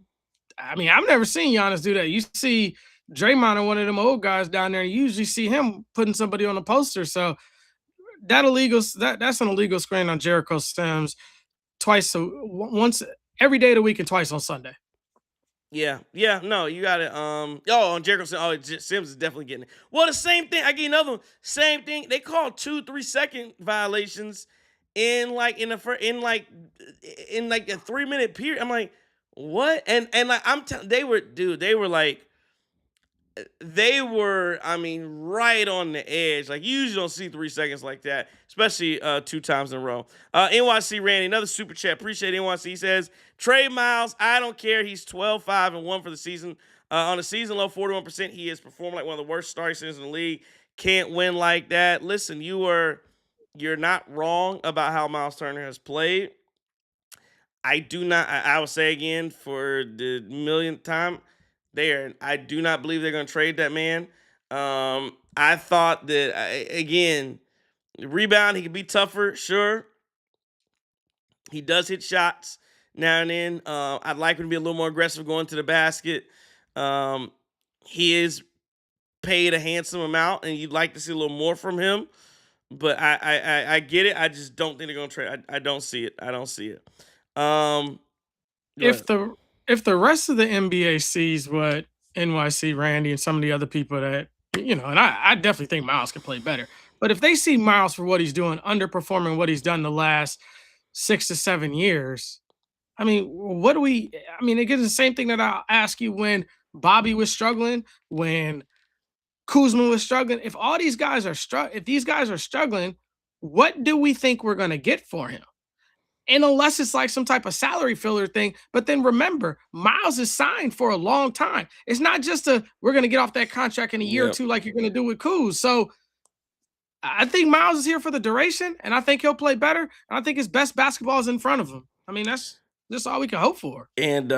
I mean, I've never seen Giannis do that. You see Draymond or one of them old guys down there, and you usually see him putting somebody on a poster. So that's an illegal screen on Jericho Sims twice, so once every day of the week and twice on Sunday. yeah, no, you got it. On Jericho Sims, Sims is definitely getting it. Well, the same thing. I get another one. Same thing. They called 2 3 second violations in like a 3 minute period. I'm like, what? And like I'm telling, they were, I mean, right on the edge. Like, you usually don't see 3 seconds like that, especially 2 times in a row. NYC Randy, another super chat. Appreciate it, NYC. He says, Trey Miles, I don't care. He's 12-5-1 for the season. On a season low, 41%. He has performed like one of the worst starting centers in the league. Can't win like that. Listen, you're not wrong about how Miles Turner has played. I do not. I will say again for the millionth time, I do not believe they're going to trade that man. I thought that again, rebound he could be tougher. Sure, he does hit shots now and then. I'd like him to be a little more aggressive going to the basket. Um, he is paid a handsome amount, and you'd like to see a little more from him. But I get it. I just don't think they're gonna trade. I don't see it. I don't see it. Um, Go If ahead. the rest of the NBA sees what NYC Randy and some of the other people that and I definitely think Miles can play better. But if they see Miles for what he's doing, underperforming what he's done the last 6 to 7 years, I mean, what do we? I mean, it gets the same thing that I'll ask you when Bobby was struggling, when Kuzma was struggling. If all these guys are if these guys are struggling, what do we think we're gonna get for him? And unless it's like some type of salary filler thing, but then remember, Miles is signed for a long time. It's not just we're gonna get off that contract in a year or Yep. two like you're gonna do with Kuz. So I think Miles is here for the duration, and I think he'll play better. And I think his best basketball is in front of him. I mean, that's just all we can hope for. And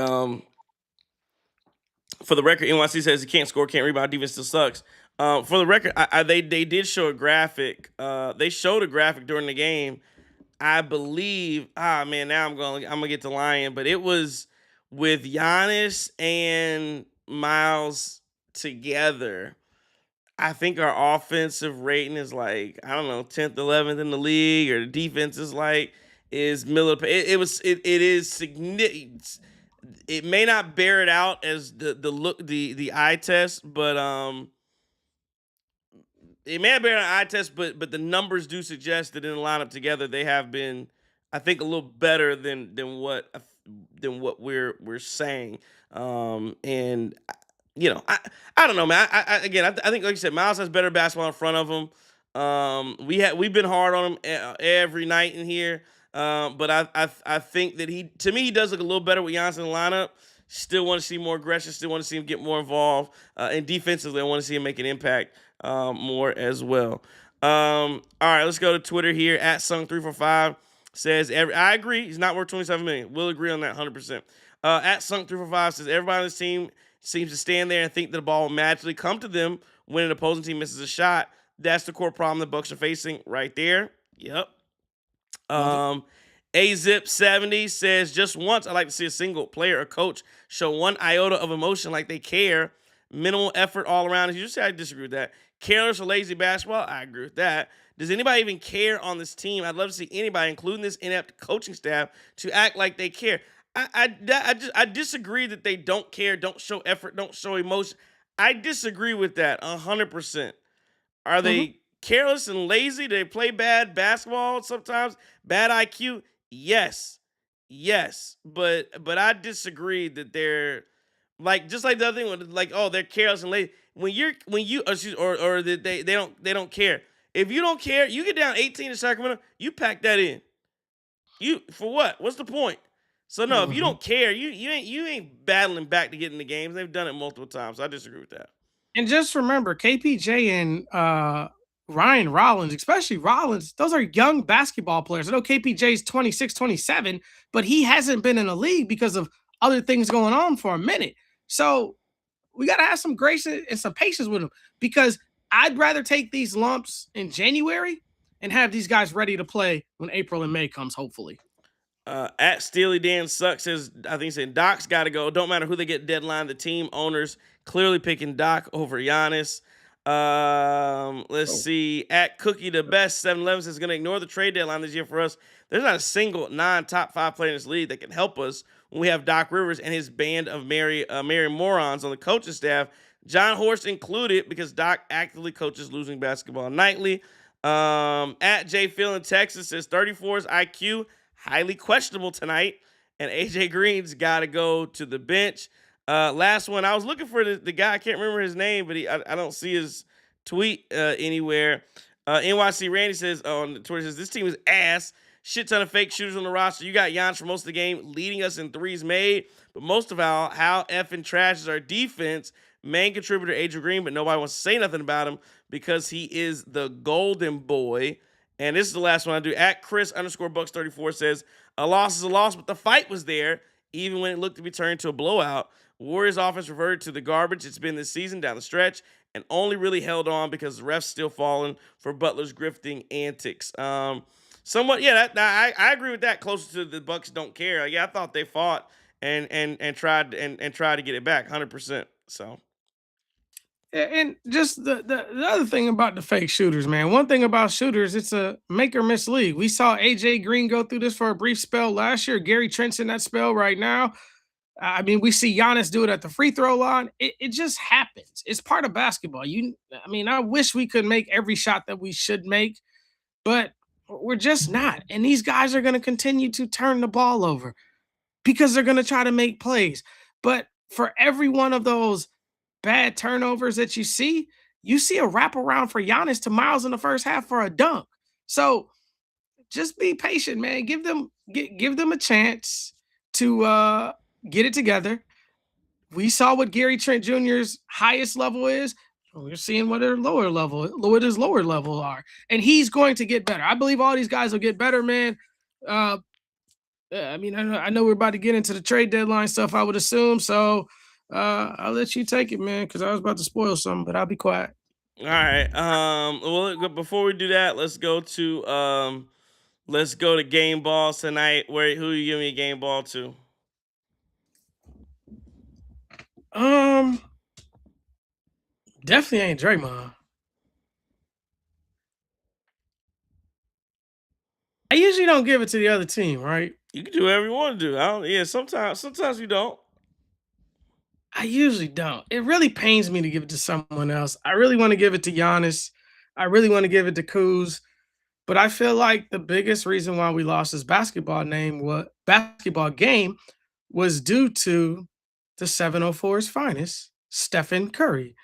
for the record, NYC says he can't score, can't rebound, defense still sucks. For the record, they did show a graphic. They showed a graphic during the game. I believe. Ah, man, now I'm gonna get to lying, but it was with Giannis and Miles together. I think our offensive rating is like, I don't know, 10th, 11th in the league, or the defense is like is middle. It is significant. It may not bear it out as the look the eye test, but it may not bear an eye test, but the numbers do suggest that in the lineup together they have been, I think, a little better than what we're saying. And I don't know, man. I think, like you said, Miles has better basketball in front of him. We've been hard on him every night in here. But I think that to me, he does look a little better with Giannis in the lineup. Still want to see more aggression. Still want to see him get more involved. And defensively, I want to see him make an impact more as well. All right, let's go to Twitter here. At Sung345 says, I agree. He's not worth $27 million. We'll agree on that 100%. At Sunk345 says, everybody on this team seems to stand there and think that the ball will magically come to them when an opposing team misses a shot. That's the core problem the Bucks are facing right there. Yep. Love it. AZip70 says, just once I'd like to see a single player or coach show one iota of emotion like they care. Minimal effort all around. As you say, I disagree with that. Careless or lazy basketball, I agree with that. Does anybody even care on this team? I'd love to see anybody, including this inept coaching staff, to act like they care. I disagree that they don't care, don't show effort, don't show emotion. I disagree with that 100%. Are Mhm. they careless and lazy? Do they play bad basketball sometimes? Bad IQ? Yes. Yes. But I disagree that they're like, just like the other thing with, like, oh, they're careless and lazy. Or that they don't care. If you don't care, you get down 18 to Sacramento, you pack that in. You for what? What's the point? So no, if you Mhm. don't care, you ain't battling back to get in the games. They've done it multiple times. So I disagree with that. And just remember, KPJ and Ryan Rollins, especially Rollins, those are young basketball players. I know KPJ's 26, 27, but he hasn't been in the league because of other things going on for a minute. So we got to have some grace and some patience with him, because I'd rather take these lumps in January and have these guys ready to play when April and May comes, hopefully. At Steely Dan Sucks says, I think he said Doc's got to go. Don't matter who they get deadline. The team owners clearly picking Doc over Giannis. Let's Oh. see. At Cookie the Best 711 says going to ignore the trade deadline this year for us. There's not a single non-top 5 player in this league that can help us when we have Doc Rivers and his band of merry morons on the coaching staff, John Horst included, because Doc actively coaches losing basketball nightly. At J Phil in Texas says 34's IQ highly questionable tonight, and AJ Green's got to go to the bench. Last one, I was looking for the guy. I can't remember his name, but I don't see his tweet anywhere. NYC Randy says on Twitter, says this team is ass. Shit ton of fake shooters on the roster. You got Giannis for most of the game, leading us in threes made. But most of all, how effing trash is our defense? Main contributor AJ Green, but nobody wants to say nothing about him because he is the golden boy. And this is the last one I do. At Chris_Bucks34 says, a loss is a loss, but the fight was there, even when it looked to be turned to a blowout. Warriors offense reverted to the garbage it's been this season down the stretch, and only really held on because the refs still falling for Butler's grifting antics. Somewhat, yeah, I agree with that. Closer to the Bucks don't care. Like, yeah, I thought they fought and tried to get it back 100%. So And just the other thing about the fake shooters, man. One thing about shooters, it's a make or miss league. We saw AJ Green go through this for a brief spell last year. Gary Trent's in that spell right now. I mean, we see Giannis do it at the free throw line. It just happens. It's part of basketball. I mean, I wish we could make every shot that we should make, but we're just not. And these guys are going to continue to turn the ball over because they're going to try to make plays. But for every one of those bad turnovers that you see a wraparound for Giannis to Miles in the first half for a dunk. So just be patient, man. Give them a chance to get it together. We saw what Gary Trent Jr.'s highest level is. We're seeing what his lower level are, and he's going to get better. I believe all these guys will get better, man. Uh, I mean, I know we're about to get into the trade deadline stuff, I would assume. So I'll let you take it, man, because I was about to spoil something, but I'll be quiet. All right. Well, before we do that, let's go to game balls tonight. Who you giving me a game ball to? Um, Definitely ain't Draymond. I usually don't give it to the other team, right? You can do whatever you want to do. I don't. Yeah, sometimes you don't. I usually don't. It really pains me to give it to someone else. I really want to give it to Giannis. I really want to give it to Kuz. But I feel like the biggest reason why we lost this basketball game was due to the 704's finest, Stephen Curry,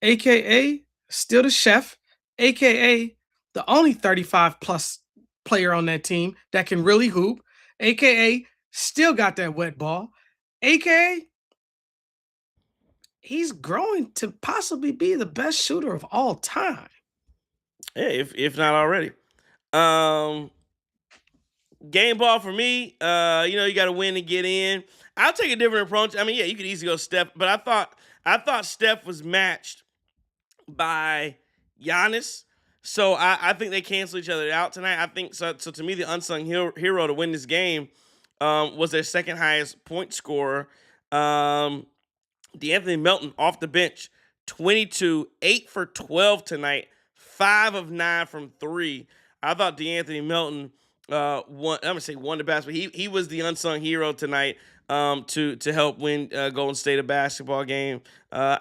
aka still the chef, aka the only 35 plus player on that team that can really hoop, aka still got that wet ball, aka he's growing to possibly be the best shooter of all time. Yeah, if not already. Um, Game ball for me. You got to win to get in. I'll take a different approach. I mean, yeah, you could easily go Steph, but I thought Steph was matched by Giannis. So I think they cancel each other out tonight. I think so. So to me, the unsung hero to win this game was their second highest point scorer. DeAnthony Melton off the bench, 22, 8 for 12 tonight, 5 of 9 from 3. I thought DeAnthony Melton won the best, but he was the unsung hero tonight to help win Golden State a basketball game. I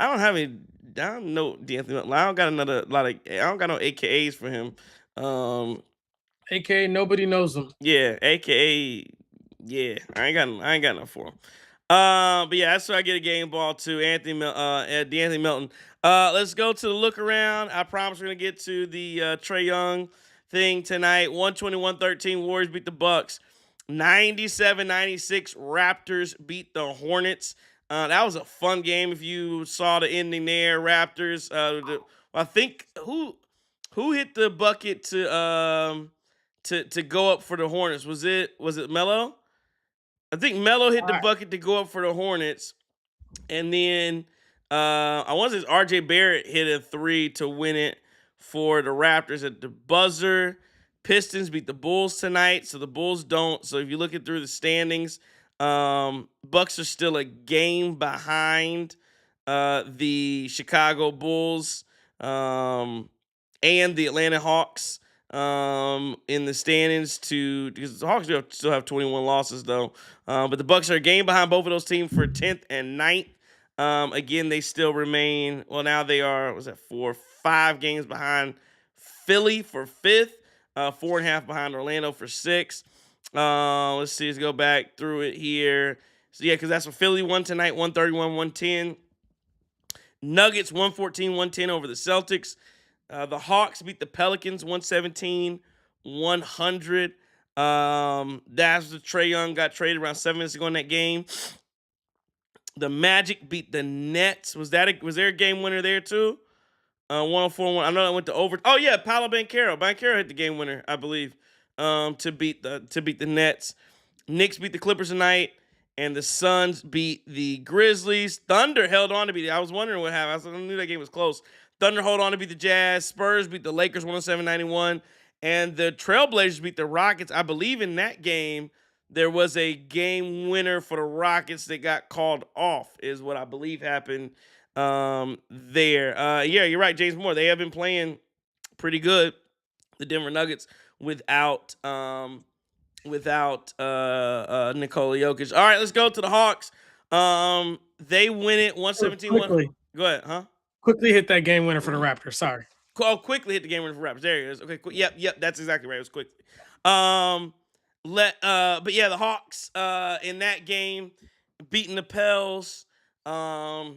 don't know DeAnthony Melton. I don't got no AKAs for him. AKA nobody knows him. Yeah, AKA, yeah, I ain't got enough for him. But yeah, that's why I get a game ball to DeAnthony Melton. Let's go to the look around. I promise we're gonna get to the Trae Young thing tonight. 121-13 Warriors beat the Bucks. 97-96 Raptors beat the Hornets. That was a fun game. If you saw the ending there, Raptors. I think who hit the bucket to go up for the Hornets? Was it Melo? I think Melo hit the bucket to go up for the Hornets, and then I want to say RJ Barrett hit a 3 to win it for the Raptors at the buzzer. Pistons beat the Bulls tonight, so the Bulls don't. So if you're looking through the standings, Bucks are still a game behind the Chicago Bulls and the Atlanta Hawks in the standings because the Hawks still have 21 losses though. But the Bucks are a game behind both of those teams for 10th and 9th. Again, they still remain, well, now they are, 5 games behind Philly for 5th, 4.5 behind Orlando for 6th. Let's see, let's go back through it here. So yeah, because that's what Philly won tonight, 131-110. Nuggets 114-110 over the Celtics. The Hawks beat the Pelicans 117-100. That's the Trae Young got traded around 7 minutes ago in that game. The Magic beat the Nets. Was there a game winner there too? 104-1. I know it went to over. Oh yeah, Paolo Banchero. Banchero hit the game winner, I believe, to beat the Nets. Knicks beat the Clippers tonight, and the Suns beat the Grizzlies. Thunder held on to beat. I was wondering what happened. I knew that game was close. Thunder hold on to beat the Jazz. Spurs beat the Lakers 107-91. And the Trailblazers beat the Rockets. I believe in that game, there was a game winner for the Rockets that got called off, is what I believe happened there. Yeah, you're right, James Moore. They have been playing pretty good, the Denver Nuggets, without Nikola Jokic. All right, let's go to the Hawks. They win it 117. Quickly, Go ahead, huh? quickly hit that game winner for the Raptors. Sorry. Oh, quickly hit the game winner for Raptors. There it is. Okay, yep, that's exactly right. It was quickly. Um, but yeah, the Hawks in that game beating the Pels. Yeah,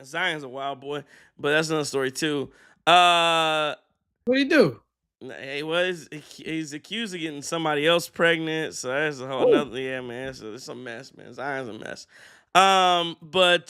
Zion's a wild boy, but that's another story too. What do you do? He's accused of getting somebody else pregnant, so that's a whole nother. Yeah, man, it's a mess, man. Zion's a mess. But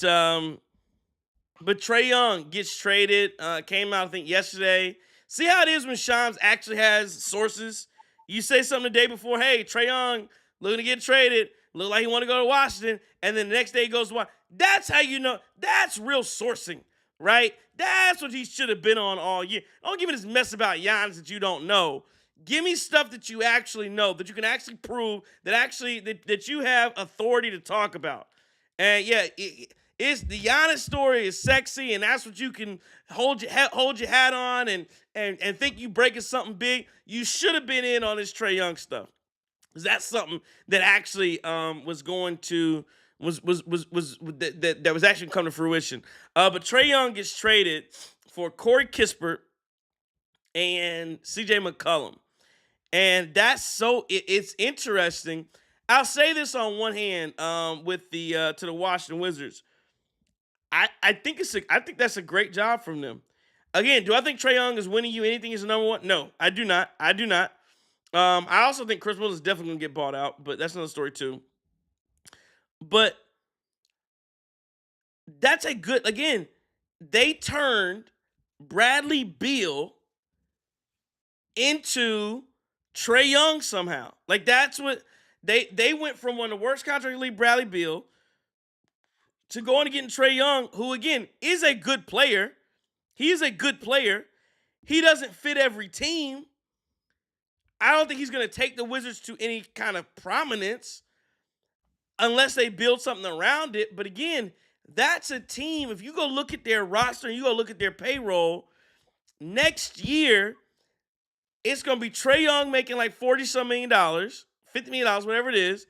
Trae Young gets traded. Came out I think yesterday. See how it is when Shams actually has sources. You say something the day before, hey, Trae Young looking to get traded. Look like he want to go to Washington, and then the next day he goes to Washington. That's how you know. That's real sourcing, right? That's what he should have been on all year. Don't give me this mess about Giannis that you don't know. Give me stuff that you actually know, that you can actually prove, that you have authority to talk about. And yeah, it's the Giannis story is sexy, and that's what you can hold your hat on and think you breaking something big. You should have been in on this Trae Young stuff. That's something that actually was going to that was actually come to fruition. But Trae Young gets traded for Corey Kispert and CJ McCollum. And that's it's interesting. I'll say this on one hand, with the to the Washington Wizards. I think that's a great job from them. Again, do I think Trae Young is winning you anything as a number one? No, I do not. I also think Chris Paul is definitely gonna get bought out, but that's another story too. But that's a good, again, they turned Bradley Beal into Trae Young somehow. Like that's what they went from one of the worst contract in the league, Bradley Beal, to going and getting Trae Young, who again is a good player. He is a good player. He doesn't fit every team. I don't think he's going to take the Wizards to any kind of prominence unless they build something around it. But again, that's a team. If you go look at their roster and you go look at their payroll, next year, it's going to be Trae Young making like $40-some million, $50 million, whatever it is.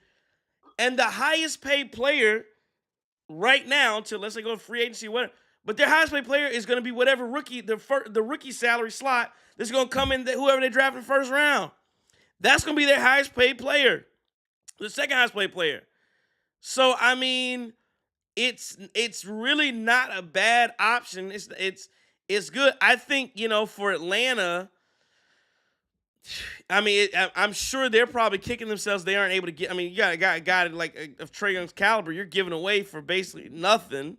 And the highest paid player right now, until let's say go free agency, whatever, but their highest paid player is going to be whatever rookie, the rookie salary slot that's going to come in, whoever they draft in the first round. That's going to be their highest paid player, the second highest paid player. So I mean, it's really not a bad option. It's good. I think, for Atlanta, I mean, I'm sure they're probably kicking themselves they aren't able to get. I mean, you got a guy like of Trae Young's caliber, you're giving away for basically nothing.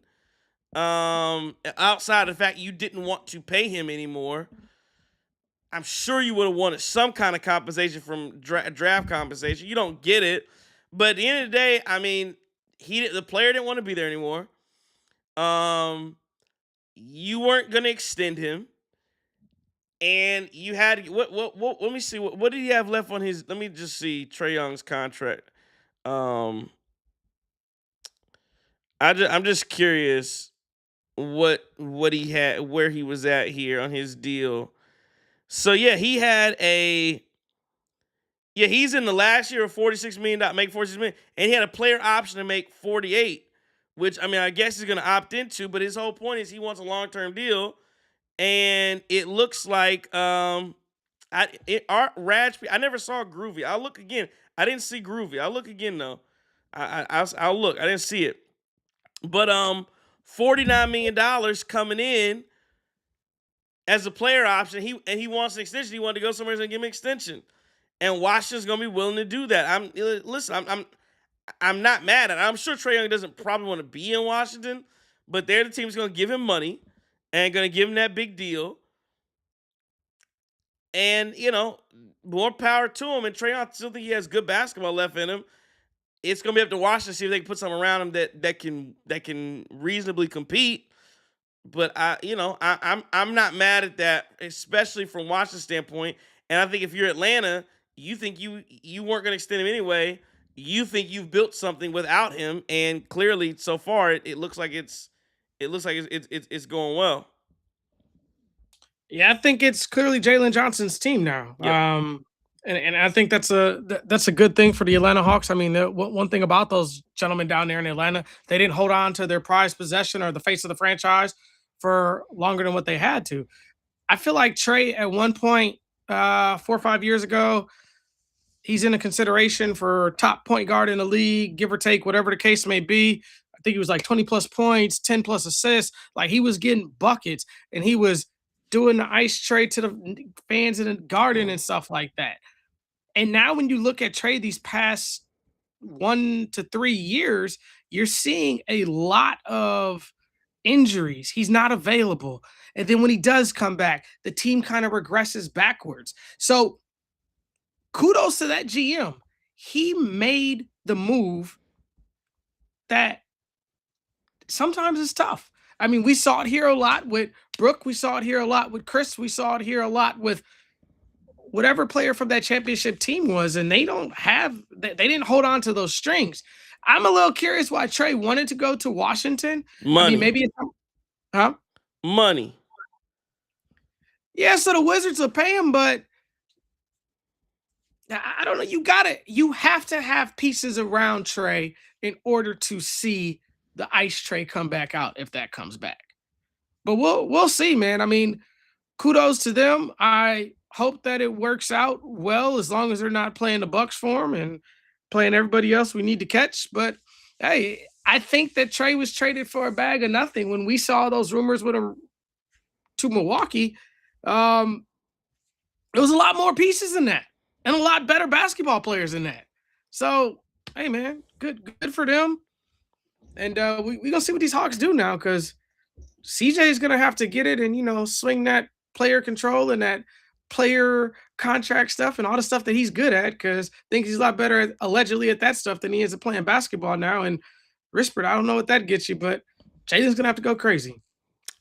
Outside of the fact you didn't want to pay him anymore. I'm sure you would have wanted some kind of compensation from draft compensation. You don't get it. But at the end of the day, I mean, the player didn't want to be there anymore. You weren't going to extend him. And you had what let me see what did he have left on his, let me just see Trae Young's contract. I'm just curious what he had, where he was at here on his deal. So yeah, he's in the last year of $46 million, make $46 million, and he had a player option to make 48, which I mean I guess he's gonna opt into, but his whole point is he wants a long-term deal. And it looks like I never saw Groovy. I'll look again. I didn't see Groovy. I'll look again though. I'll look. I didn't see it. But $49 million coming in as a player option. He wants an extension. He wanted to go somewhere and give him an extension. And Washington's gonna be willing to do that. I'm not mad at it. I'm sure Trae Young doesn't probably want to be in Washington, but they're the team that's gonna give him money and going to give him that big deal. And, more power to him. And Trae Young, I still think he has good basketball left in him. It's going to be up to Washington to see if they can put something around him that can reasonably compete. But I'm not mad at that, especially from Washington's standpoint. And I think if you're Atlanta, you think you weren't going to extend him anyway. You think you've built something without him, and clearly so far it looks like it's it looks like it's going well. Yeah, I think it's clearly Jalen Johnson's team now. Yep. And I think that's a good thing for the Atlanta Hawks. I mean, one thing about those gentlemen down there in Atlanta, they didn't hold on to their prized possession or the face of the franchise for longer than what they had to. I feel like Trey at one point, 4 or 5 years ago, he's in a consideration for top point guard in the league, give or take, whatever the case may be. I think he was like 20 plus points, 10 plus assists. Like he was getting buckets and he was doing the ice trade to the fans in the garden and stuff like that. And now when you look at Trey these past 1 to 3 years, you're seeing a lot of injuries. He's not available. And then when he does come back, the team kind of regresses backwards. So kudos to that GM. He made the move that sometimes is tough. I mean, we saw it here a lot with Brooke. We saw it here a lot with Chris. We saw it here a lot with whatever player from that championship team was, and they didn't hold on to those strings. I'm a little curious why Trey wanted to go to Washington. I mean, Money, maybe it's huh? money. Yeah, so the Wizards will pay him, but I don't know. You have to have pieces around Trey in order to see the ice Trey come back out if that comes back. But we'll see, man. I mean, kudos to them. I hope that it works out well as long as they're not playing the Bucks for him and playing everybody else we need to catch. But hey, I think that Trey was traded for a bag of nothing when we saw those rumors with him to Milwaukee. Um, there was a lot more pieces than that, and a lot better basketball players than that. So, hey, man, good for them. And we gonna see what these Hawks do now because CJ is gonna have to get it and swing that player control and that player contract stuff and all the stuff that he's good at because I think he's a lot better allegedly at that stuff than he is at playing basketball now. And Rispert, I don't know what that gets you, but Jalen's gonna have to go crazy.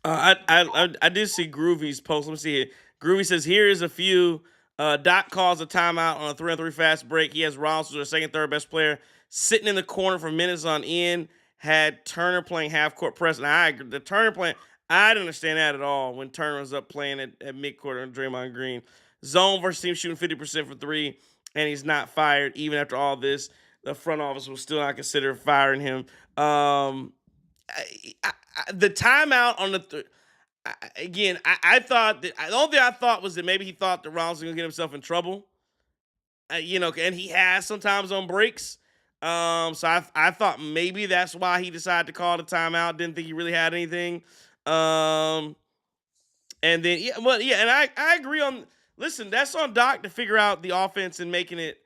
I did see Groovy's post. Let me see here. Groovy says here is a few. Doc calls a timeout on a 3-on-3 fast break. He has Rollins, who's their second, third best player, sitting in the corner for minutes on end. Had Turner playing half court press, and I agree. The Turner playing, I didn't understand that at all when Turner was up playing at midcourt on Draymond Green. Zone versus team shooting 50% for three, and he's not fired even after all this. The front office will still not consider firing him. The timeout on the again, I thought that the only thing I thought was that maybe he thought that Rollins was gonna get himself in trouble. And he has sometimes on breaks. So I thought maybe that's why he decided to call the timeout. Didn't think he really had anything. And then and I agree on. Listen, that's on Doc to figure out the offense and making it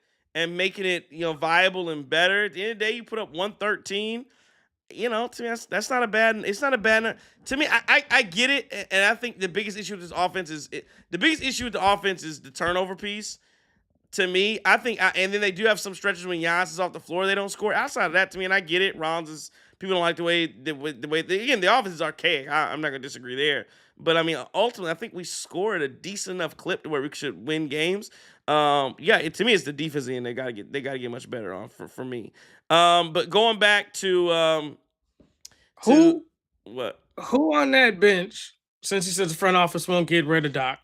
viable and better. At the end of the day, you put up 113. To me, that's not a bad. It's not a bad. To me, I get it, and I think the biggest issue with this offense is the turnover piece. To me, I think, and then they do have some stretches when Giannis is off the floor, they don't score. Outside of that, to me, and I get it, Rollins is people don't like the way again the offense is archaic. I'm not gonna disagree there, but I mean ultimately, I think we score at a decent enough clip to where we should win games. To me, it's the defense end they gotta get much better on for me. But going back to Who what? who on that bench, since he says the front office won't get rid of Doc,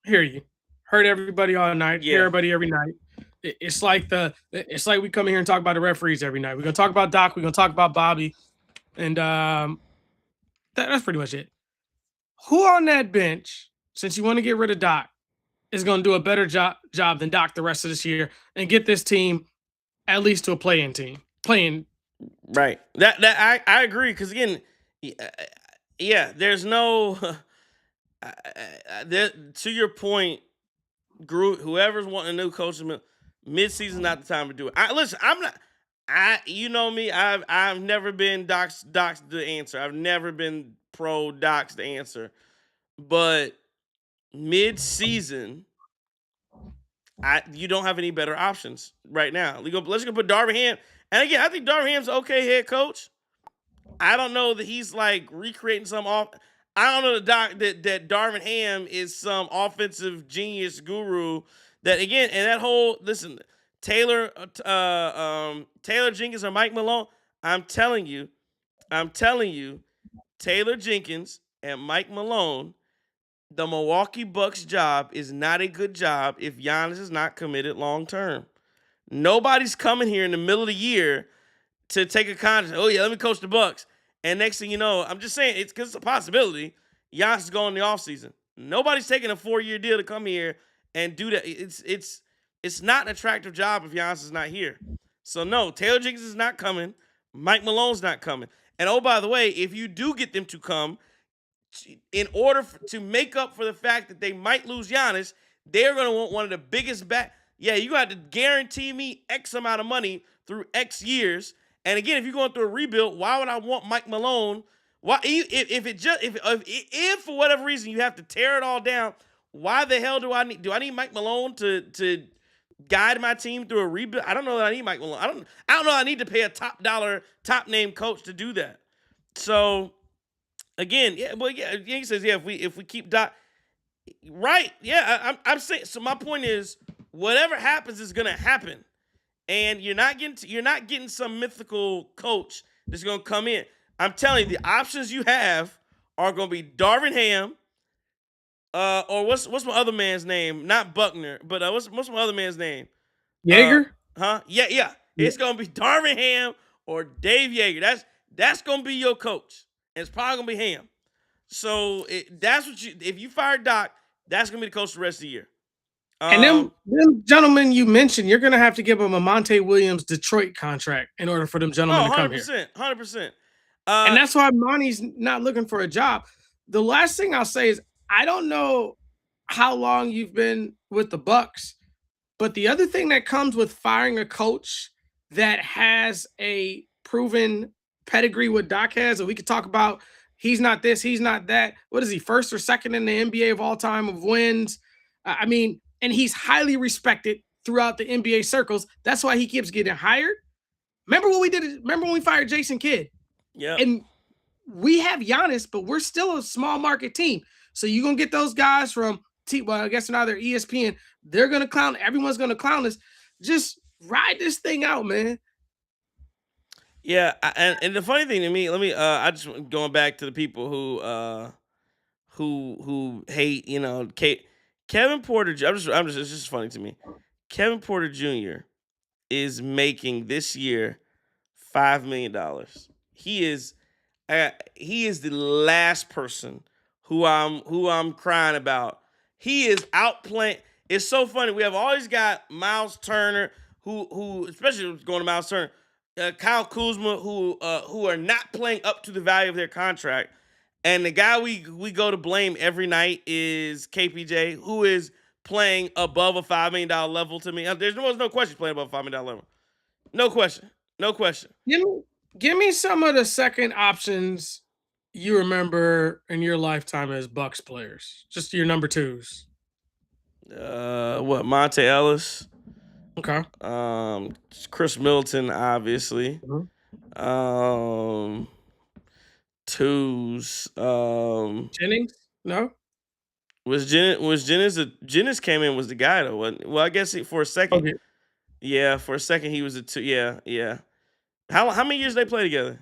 hear you. Heard everybody all night, hear Yeah, everybody every night. It's like we come in here and talk about the referees every night. We're gonna talk about Doc, we're gonna talk about Bobby, and that's pretty much it. Who on that bench, since you want to get rid of Doc, is gonna do a better job than Doc the rest of this year and get this team at least to a playing team? Playing right. That I agree because again, there's no. To your point, whoever's wanting a new coach, mid-season not the time to do it. Listen, I'm not. You know me. I've never been Doc's the answer. I've never been pro Doc's the answer. But mid-season, you don't have any better options right now. Let's go put Darvin Ham. And again, I think Darvin Ham's okay head coach. I don't know that he's like recreating some off. I don't know that Darvin Ham is some offensive genius guru. That again, and that whole Taylor Jenkins or Mike Malone. I'm telling you, Taylor Jenkins and Mike Malone, the Milwaukee Bucks job is not a good job if Giannis is not committed long term. Nobody's coming here in the middle of the year to take a contract. Oh yeah, let me coach the Bucks. And next thing you know, I'm just saying it's because it's a possibility. Giannis is going in the offseason. Nobody's taking a 4-year deal to come here and do that. It's not an attractive job if Giannis is not here. So no, Taylor Jenkins is not coming. Mike Malone's not coming. And oh, by the way, if you do get them to come, in order to make up for the fact that they might lose Giannis, they're going to want one of the biggest back. Yeah, you got to guarantee me X amount of money through X years. And again, if you're going through a rebuild, why would I want Mike Malone? Why if for whatever reason you have to tear it all down, why the hell do I need Mike Malone to guide my team through a rebuild? I don't know that I need Mike Malone. I don't know I need to pay a top dollar, top name coach to do that. So again, he says, yeah, if we keep Doc, right, yeah, I'm saying. So my point is, whatever happens is gonna happen, and you're not getting some mythical coach that's gonna come in. I'm telling you, the options you have are gonna be Darvin Ham, or what's my other man's name? Not Buckner, but what's my other man's name? Yeager? Yeah. It's gonna be Darvin Ham or Dave Yeager. That's gonna be your coach. And it's probably gonna be Ham. So that's what if you fire Doc, that's gonna be the coach the rest of the year. And them gentlemen you mentioned, you're gonna have to give them a Monte Williams Detroit contract in order for them gentlemen to come here. 100%. And that's why Monty's not looking for a job. The last thing I'll say is I don't know how long you've been with the Bucks, but the other thing that comes with firing a coach that has a proven pedigree what Doc has, and we could talk about he's not this, he's not that. What is he, first or second in the NBA of all time of wins? I mean, and he's highly respected throughout the NBA circles. That's why he keeps getting hired. Remember what we did? Remember when we fired Jason Kidd? Yeah. And we have Giannis, but we're still a small market team. So you're going to get those guys from, well, I guess now they're ESPN. They're going to clown. Everyone's going to clown us. Just ride this thing out, man. Yeah. And the funny thing to me, I just going back to the people who hate, Kevin Porter. It's just funny to me. Kevin Porter Jr. is making this year $5 million. He is the last person who I'm crying about. He is outplaying. It's so funny. We have always got Miles Turner, who especially going to Miles Turner, Kyle Kuzma, who are not playing up to the value of their contract. And the guy we go to blame every night is KPJ, who is playing above a $5 million level to me. There's no question playing above a $5 million level. No question. Give me some of the second options you remember in your lifetime as Bucks players. Just your number twos. Monte Ellis. Okay. Chris Middleton, obviously. Mm-hmm. Twos. Jennings? No. Was Jennings came in was the guy though? Well, I guess for a second. Okay. Yeah, for a second he was a two. Yeah. How many years they play together?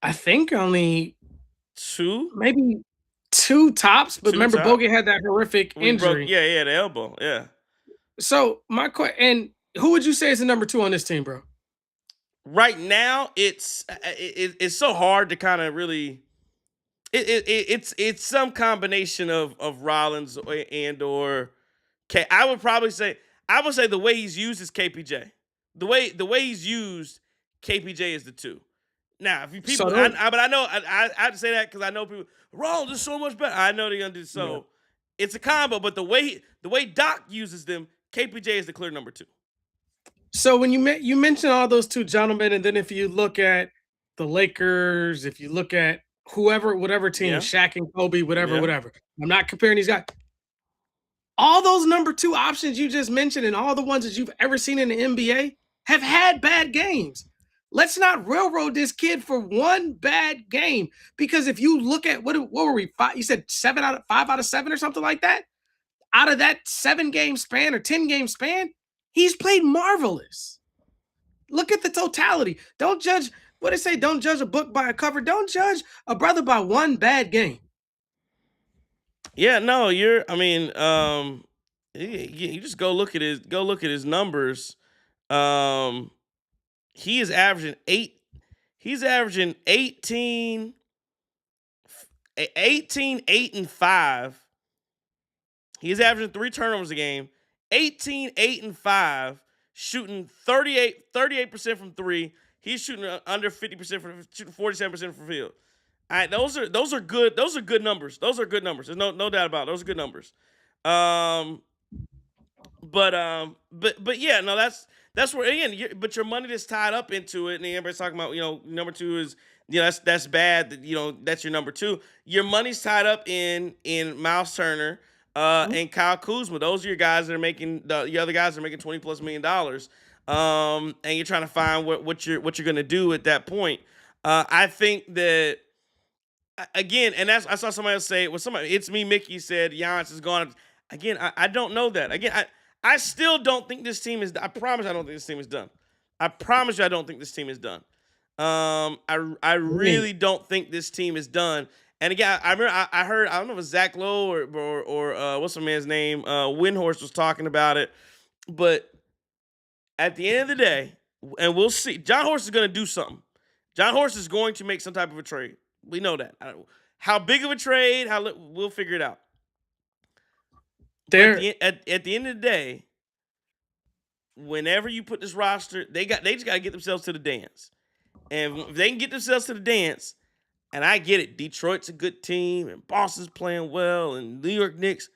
I think only two, maybe two tops. But remember, Bogut had that horrific injury. The elbow. Yeah. So my question, and who would you say is the number two on this team, bro? Right now, it's so hard to kind of really. It's some combination of Rollins and or K. I would say the way he's used is KPJ. The way he's used, KPJ is the two. Now, if you people, but I know I have to say that because I know people. Rollins is so much better. I know they're gonna do so. Yeah. It's a combo, but the way Doc uses them, KPJ is the clear number two. So when you mentioned all those two gentlemen, and then if you look at the Lakers, if you look at whatever team, Shaq and Kobe, whatever. I'm not comparing these guys. All those number two options you just mentioned and all the ones that you've ever seen in the NBA have had bad games. Let's not railroad this kid for one bad game. Because if you look at what were we? You said 5 out of 7 or something like that? Out of that 7-game span or 10-game span, he's played marvelous. Look at the totality. Don't judge What they say? Don't judge a book by a cover. Don't judge a brother by one bad game. Yeah, no, you're. I mean, you just go look at his numbers. Um, he is averaging eight. He's averaging 18, 8, and 5. He's averaging 3 turnovers a game. 18, 8, and 5, shooting 38% from three. He's shooting under 50% from shooting 47% from field. All right, those are good. Those are good numbers. Those are good numbers. There's no doubt about it. Those are good numbers. Um, but yeah, no, that's where again. But your money is tied up into it, and everybody's talking about number two is that's bad. That's your number two. Your money's tied up in Miles Turner, and Kyle Kuzma. Those are your guys that are making the other guys are making $20+ million. And you're trying to find what you're gonna do at that point. I think that again, and I saw somebody else say it was somebody. It's me, Mickey said Giannis is gone. Again, I don't know that. Again, I still don't think this team is. I promise I don't think this team is done. I promise you I don't think this team is done. I really don't think this team is done. And again, I remember I heard I don't know if it was Zach Lowe or what's the man's name Windhorst was talking about it, but at the end of the day, and we'll see. John Horst is going to do something. John Horst is going to make some type of a trade. We know that. How big of a trade? We'll figure it out. At the end of the day, whenever you put this roster, they just got to get themselves to the dance. And if they can get themselves to the dance, and I get it, Detroit's a good team, and Boston's playing well, and New York Knicks,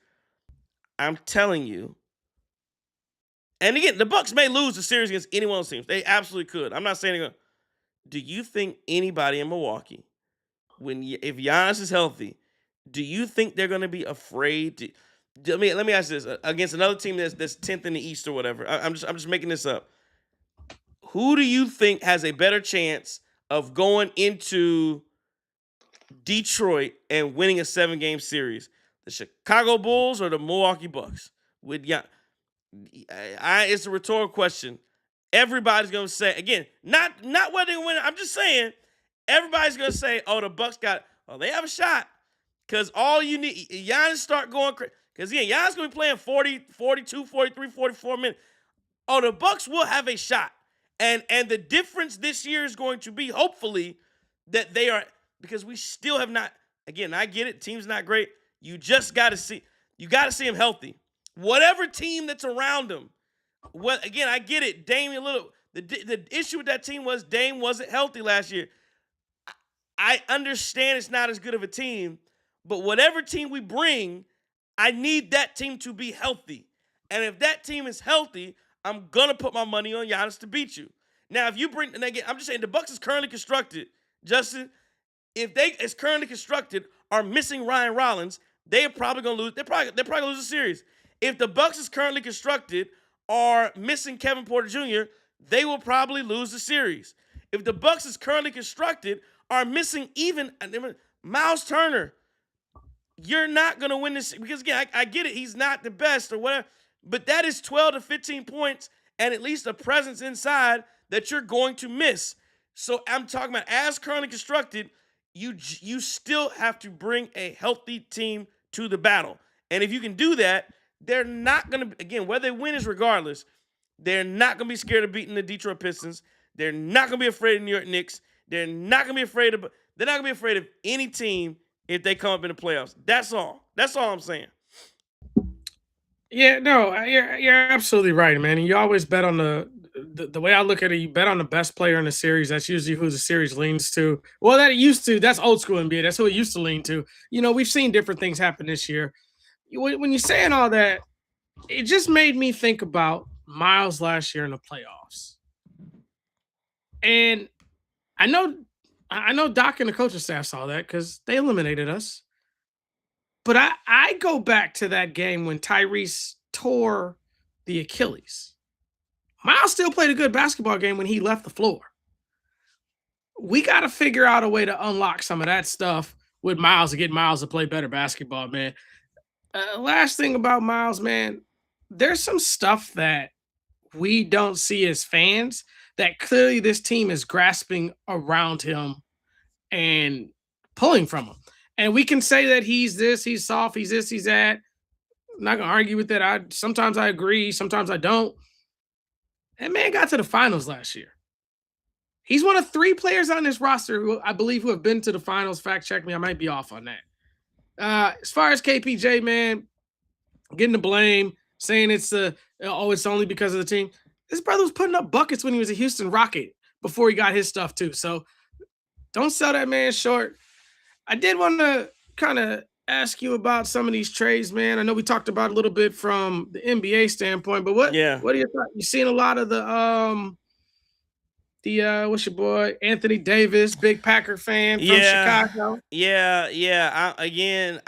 I'm telling you. And again, the Bucks may lose the series against any one of those teams. They absolutely could. I'm not saying they're going to. Do you think anybody in Milwaukee, if Giannis is healthy, do you think they're going to be afraid to? Let me ask you this: against another team that's 10th in the East or whatever. I'm just making this up. Who do you think has a better chance of going into Detroit and winning a 7-game series? The Chicago Bulls or the Milwaukee Bucks? It's a rhetorical question. Everybody's gonna say again, not whether they win. I'm just saying, everybody's gonna say, "Oh, the Bucks they have a shot." Because all you need, Giannis start going crazy. Because again, Giannis gonna be playing 40, 42, 43, 44 minutes. Oh, the Bucks will have a shot. And the difference this year is going to be, hopefully, that they are, because we still have not, again, I get it, team's not great. You just gotta see him healthy. Whatever team that's around him. Well, again, I get it. Damian Lillard. The issue with that team was Dame wasn't healthy last year. I understand it's not as good of a team, but whatever team we bring, I need that team to be healthy. And if that team is healthy, I'm gonna put my money on Giannis to beat you. Now, if you bring, and again, I'm just saying the Bucks is currently constructed. Justin, if they is currently constructed are missing Ryan Rollins, they're probably gonna lose. They're probably gonna lose the series. If the Bucks is currently constructed are missing Kevin Porter Jr., they will probably lose the series. If the Bucks is currently constructed are missing even Miles Turner, you're not going to win this. Because again, I get it. He's not the best or whatever, but that is 12 to 15 points and at least a presence inside that you're going to miss. So I'm talking about as currently constructed, you still have to bring a healthy team to the battle. And if you can do that, they're not going to, again, whether they win is regardless, they're not going to be scared of beating the Detroit Pistons. They're not going to be afraid of New York Knicks. They're not going to be afraid of any team if they come up in the playoffs. That's all. That's all I'm saying. Yeah, no, you're absolutely right, man. And you always bet on the way I look at it, you bet on the best player in the series. That's usually who the series leans to. Well, that's old school NBA. That's who it used to lean to. We've seen different things happen this year. When you're saying all that, it just made me think about Miles last year in the playoffs. And I know Doc and the coaching staff saw that because they eliminated us. But I go back to that game when Tyrese tore the Achilles. Miles still played a good basketball game when he left the floor. We got to figure out a way to unlock some of that stuff with Miles to get Miles to play better basketball, man. Last thing about Miles, man, there's some stuff that we don't see as fans that clearly this team is grasping around him and pulling from him. And we can say that he's this, he's soft, he's this, he's that. I'm not gonna argue with that. Sometimes I agree, sometimes I don't. That man got to the finals last year. He's one of 3 players on this roster who I believe who have been to the finals. Fact check me, I might be off on that. As far as KPJ, man, getting the blame, saying it's only because of the team. His brother was putting up buckets when he was a Houston Rocket before he got his stuff too. So don't sell that man short. I did want to kind of ask you about some of these trades, man. I know we talked about a little bit from the NBA standpoint, but what are your thoughts? You seen a lot of the what's your boy Anthony Davis, big Packer fan from Chicago?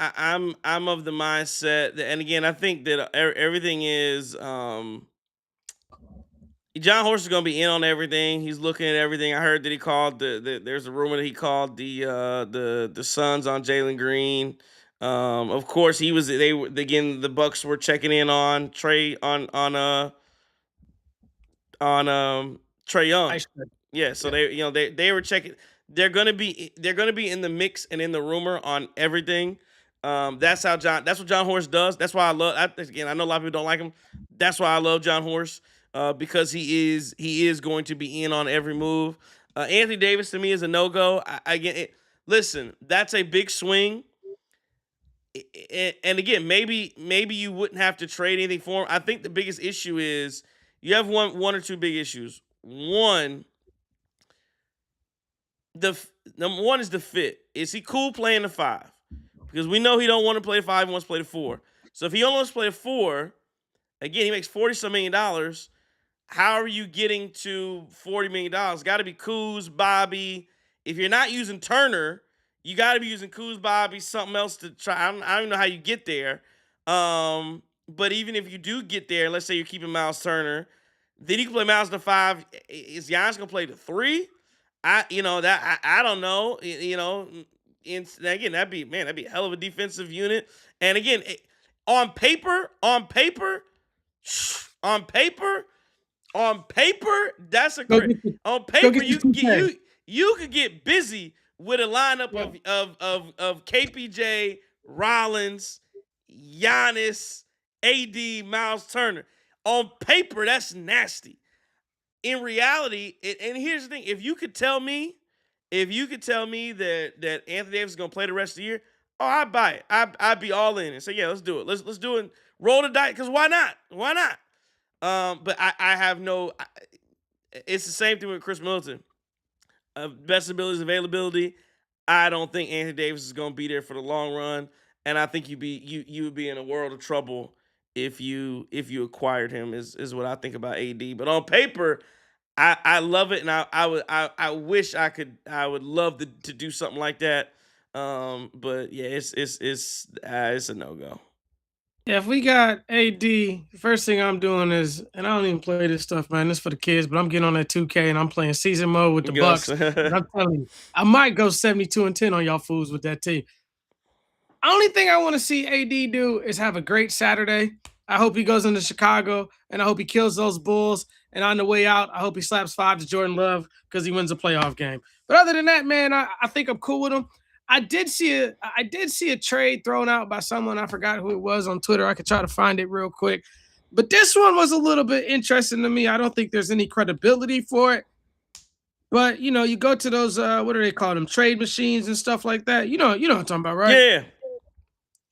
I'm of the mindset that, and again, I think that everything is John Horst is going to be in on everything. He's looking at everything. I heard that he called there's a rumor that he called the Suns on Jalen Green. Of course, the Bucks were checking in on Trae Trae Young. Yeah, so they were checking. They're gonna be in the mix and in the rumor on everything. That's what John Horst does. That's why I love. I know a lot of people don't like him. That's why I love John Horst. Because he is going to be in on every move. Anthony Davis to me is a no-go. Listen, that's a big swing. And again, maybe you wouldn't have to trade anything for him. I think the biggest issue is you have one or two big issues. One, number one is the fit. Is he cool playing the 5? Because we know he don't want to play the 5, he wants to play the 4. So if he only wants to play the 4, again, he makes $40-some million. How are you getting to $40 million? Got to be Kuz, Bobby. If you're not using Turner, you got to be using Kuz, Bobby, something else to try. I don't even know how you get there. But even if you do get there, let's say you're keeping Miles Turner, then you can play Miles the 5. Is Giannis gonna play the 3? I don't know. And again, that'd be a hell of a defensive unit. And again, on paper, that's a great. On paper, you could get busy with a lineup of KPJ, Rollins, Giannis, AD, Miles Turner. On paper, that's nasty. In reality, and here's the thing: if you could tell me that Anthony Davis is gonna play the rest of the year, I'd buy it. I'd be all in and say, yeah, let's do it. Let's do it. Roll the dice, because why not? Why not? But I have no. It's the same thing with Chris Middleton. Best abilities, availability. I don't think Anthony Davis is going to be there for the long run, and I think you would be in a world of trouble if you acquired him. Is what I think about AD. But on paper, I love it, and I wish I could. I would love to do something like that. But yeah, it's a no-go. Yeah, if we got AD, the first thing I'm doing is, and I don't even play this stuff, man. This is for the kids, but I'm getting on that 2K and I'm playing season mode with the Bucks. And I'm telling you, I might go 72-10 on y'all fools with that team. Only thing I want to see AD do is have a great Saturday. I hope he goes into Chicago, and I hope he kills those Bulls. And on the way out, I hope he slaps 5 to Jordan Love because he wins a playoff game. But other than that, man, I think I'm cool with him. I did see a trade thrown out by someone. I forgot who it was on Twitter. I could try to find it real quick. But this one was a little bit interesting to me. I don't think there's any credibility for it. But, you go to those, what do they call them, trade machines and stuff like that. You know what I'm talking about, right? Yeah.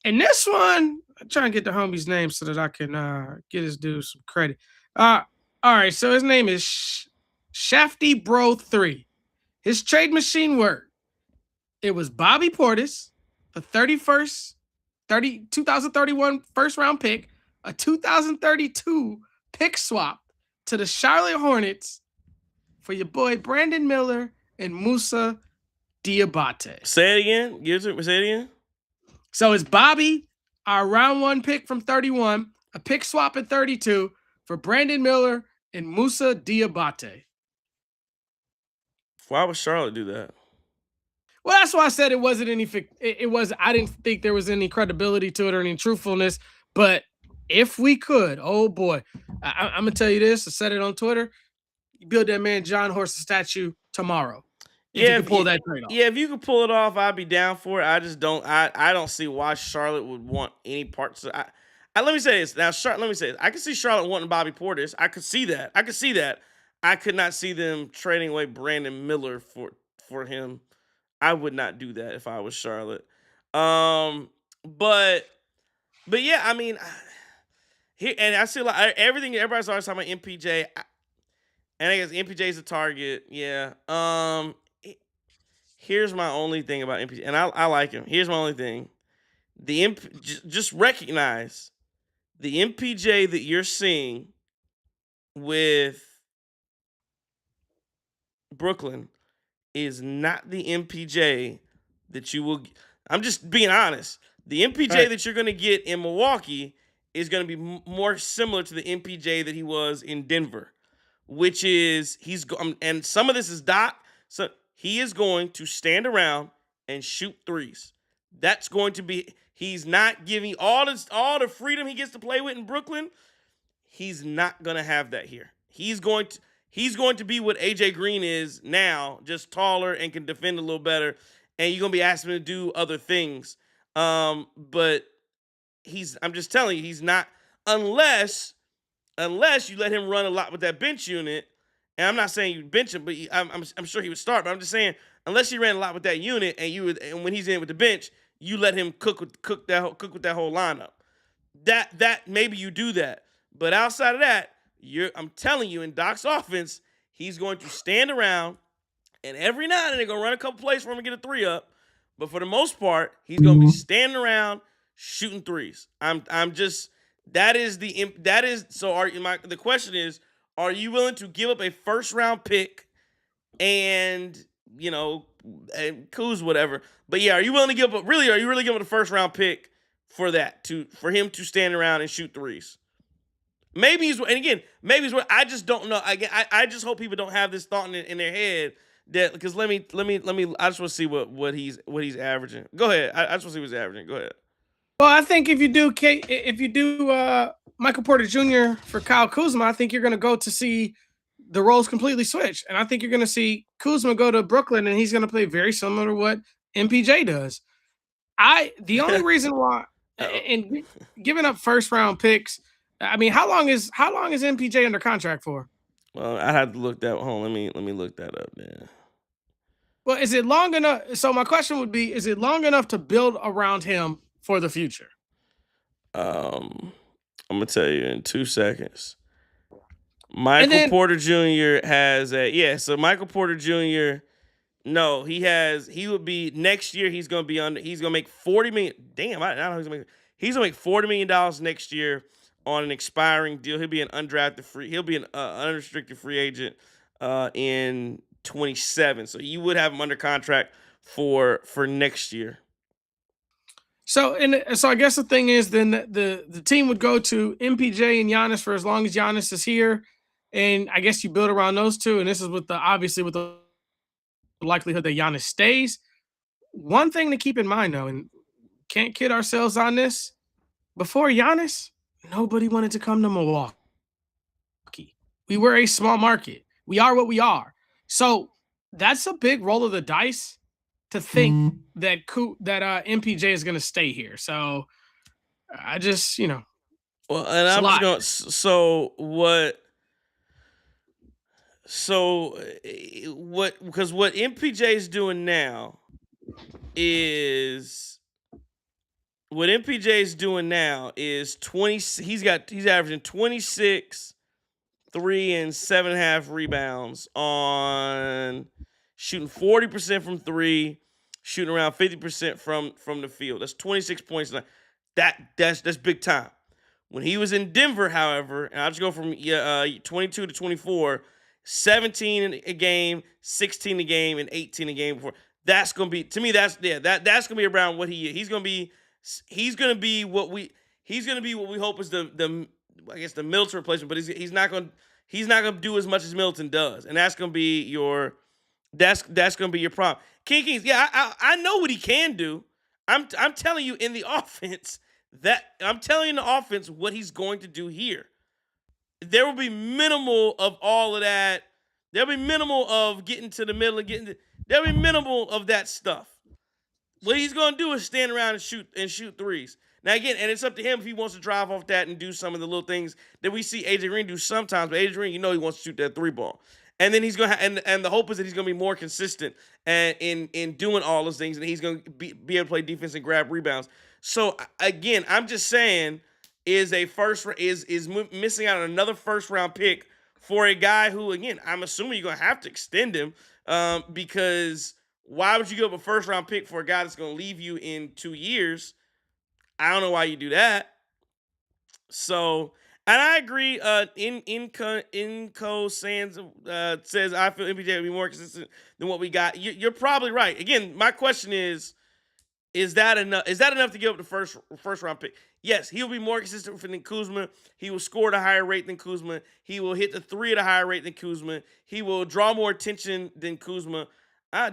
And this one, I'm trying to get the homie's name so that I can get his dude some credit. All right, so his name is Shafty Bro 3. His trade machine worked. It was Bobby Portis, the 2031 first-round pick, a 2032 pick swap to the Charlotte Hornets for your boy Brandon Miller and Musa Diabate. Say it again. Say it again. So it's Bobby, our round 1 pick from 31, a pick swap at 32 for Brandon Miller and Musa Diabate. Why would Charlotte do that? Well, that's why I said it wasn't any. I didn't think there was any credibility to it or any truthfulness. But if we could, oh boy, I'm gonna tell you this. I said it on Twitter. You build that man John Horst a statue tomorrow if you Yeah, can pull that trade off. yeah, if you could pull it off, I'd be down for it. I just don't. I don't see why Charlotte would want any parts of. Let me say this now. Let me say this. I can see Charlotte wanting Bobby Portis. I could see that. I could see that. I could not see them trading away Brandon Miller for him. I would not do that if I was Charlotte. Um, but yeah, I mean, here and I see like everything. Everybody's always talking about MPJ. And I guess MPJ is a target. Yeah. Here's my only thing about MPJ, and I like him. Here's my only thing: just recognize the MPJ that you're seeing with Brooklyn is not the MPJ that you will. I'm just being honest. The MPJ Right. that you're going to get in Milwaukee is going to be more similar to the MPJ that he was in Denver, which is and some of this is Doc. So he is going to stand around and shoot threes. That's going to be. He's not giving all the freedom he gets to play with in Brooklyn. He's not going to have that here. He's going to be what AJ Green is now, just taller and can defend a little better. And you're going to be asking him to do other things. But I'm just telling you, he's not, unless you let him run a lot with that bench unit. And I'm not saying you bench him, but I'm sure he would start. But I'm just saying, unless he ran a lot with that unit, and when he's in with the bench, you let him cook with that whole lineup. That maybe you do that. But outside of that, I'm telling you, in Doc's offense, he's going to stand around, and every now and then they're gonna run a couple plays for him to get a 3 up. But for the most part, he's gonna be standing around shooting threes. The question is, are you willing to give up a first round pick and and Kuz whatever? But yeah, are you willing to give up? Really, are you really giving up a first round pick for for him to stand around and shoot threes? Maybe he's what I just don't know. I just hope people don't have this thought in their head that, because let me I just want to see what he's averaging. Go ahead. I just want to see what he's averaging. Go ahead. Well, I think if you do Michael Porter Jr. for Kyle Kuzma, I think you're going to go to see the roles completely switch, and I think you're going to see Kuzma go to Brooklyn, and he's going to play very similar to what MPJ does. The only reason why, and giving up first round picks, I mean, how long is MPJ under contract for? Well, I have to look that. Hold on, let me look that up, man. Well, is it long enough? So my question would be: is it long enough to build around him for the future? I'm gonna tell you in 2 seconds. Michael Porter Jr. has so Michael Porter Jr. No, he would be next year. He's gonna make $40 million. Damn, I don't know he's gonna make. He's gonna make $40 million next year on an expiring deal. He'll be an undrafted free. He'll be an unrestricted free agent in 27. So you would have him under contract for next year. So I guess the thing is, then the team would go to MPJ and Giannis for as long as Giannis is here, and I guess you build around those two. And this is with the likelihood that Giannis stays. One thing to keep in mind, though, and can't kid ourselves on this: before Giannis, nobody wanted to come to Milwaukee. We were a small market. We are what we are. So that's a big roll of the dice to think that MPJ is going to stay here. So I just, Well, and I'm just going. Because what MPJ is doing now is 20. He's averaging 26, 3 and 7.5 rebounds on shooting 40% from 3, shooting around 50% from the field. That's 26 points. That's big time. When he was in Denver, however, and I'll just go from 22 to 24, 17 a game, 16 a game, and 18 a game before. That's gonna be, to me, that's gonna be around what he is. He's gonna be what we hope is the Middleton replacement, but he's not gonna do as much as Middleton does, and that's gonna be your problem. King Kings, yeah, I know what he can do. I'm telling you in the offense what he's going to do here. There will be minimal of all of that There'll be minimal of getting to the middle and there'll be minimal of that stuff. What he's gonna do is stand around and shoot threes. Now again, and it's up to him if he wants to drive off that and do some of the little things that we see AJ Green do sometimes. But AJ Green, he wants to shoot that three ball, and then he's gonna and the hope is that he's gonna be more consistent and in doing all those things, and he's gonna be able to play defense and grab rebounds. So again, I'm just saying, is missing out on another first round pick for a guy who, again, I'm assuming you're gonna have to extend him because why would you give up a first round pick for a guy that's going to leave you in 2 years? I don't know why you do that. So, and I agree. Inco Sands says I feel MPJ would be more consistent than what we got. You're probably right. Again, my question is that enough? Is that enough to give up the first round pick? Yes, he'll be more consistent than Kuzma. He will score at a higher rate than Kuzma. He will hit the three at a higher rate than Kuzma. He will draw more attention than Kuzma.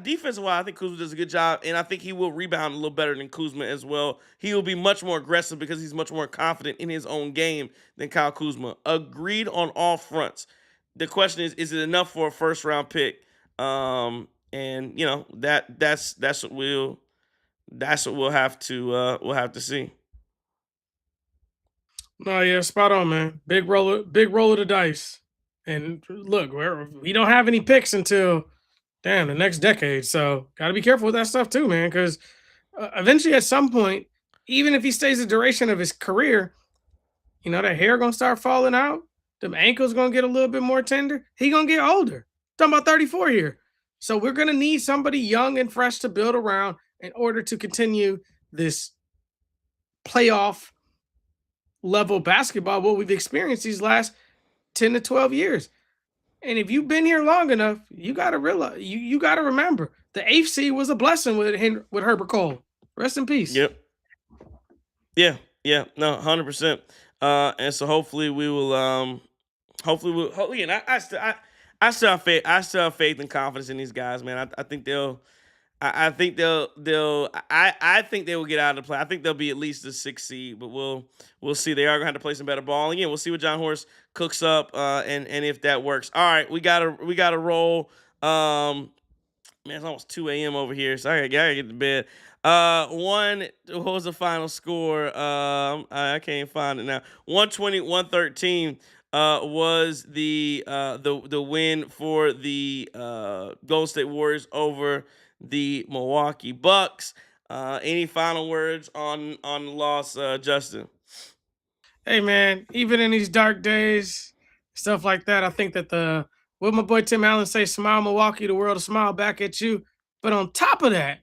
Defensive-wise, I think Kuzma does a good job, and I think he will rebound a little better than Kuzma as well. He will be much more aggressive because he's much more confident in his own game than Kyle Kuzma. Agreed on all fronts. The question is it enough for a first-round pick? And that's what we'll have to see. No, yeah, spot on, man. Big roll of the dice. And look, we don't have any picks until the next decade. So got to be careful with that stuff too, man. Because eventually, at some point, even if he stays the duration of his career, that hair gonna start falling out. Them ankles gonna get a little bit more tender. He gonna get older. Talking about 34 here. So we're gonna need somebody young and fresh to build around in order to continue this playoff level basketball, what we've experienced these last 10 to 12 years. And if you've been here long enough, you got to realize, you got to remember, the eighth seed was a blessing with Herbert Cole. Rest in peace. Yep. Yeah. No, 100%. And so hopefully we will. Hopefully, and I still have faith. I still have faith and confidence in these guys, man. I think they'll. I think they'll. I think they will get out of the play. I think they'll be at least the 6th seed, but we'll see. They are gonna have to play some better ball. And again, we'll see what John Horst cooks up, and if that works. All right, we gotta roll. Man, it's almost 2 a.m. over here, so I gotta get to bed. What was the final score? I can't even find it now. 120-113 was the win for the Golden State Warriors over the Milwaukee Bucks. Any final words on the loss, Justin? Hey man, even in these dark days, stuff like that, I think that what my boy Tim Allen say, smile Milwaukee, the world will smile back at you. But on top of that,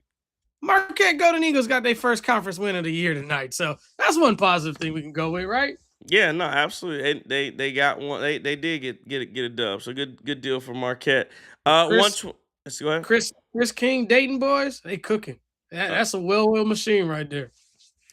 Marquette Golden Eagles got their first conference win of the year tonight. So that's one positive thing we can go with, right? Yeah, no, absolutely. They got one. They did get a dub. So good deal for Marquette. Chris, Let's go ahead. Chris King, Dayton boys, they cooking. That's a well-oiled machine right there.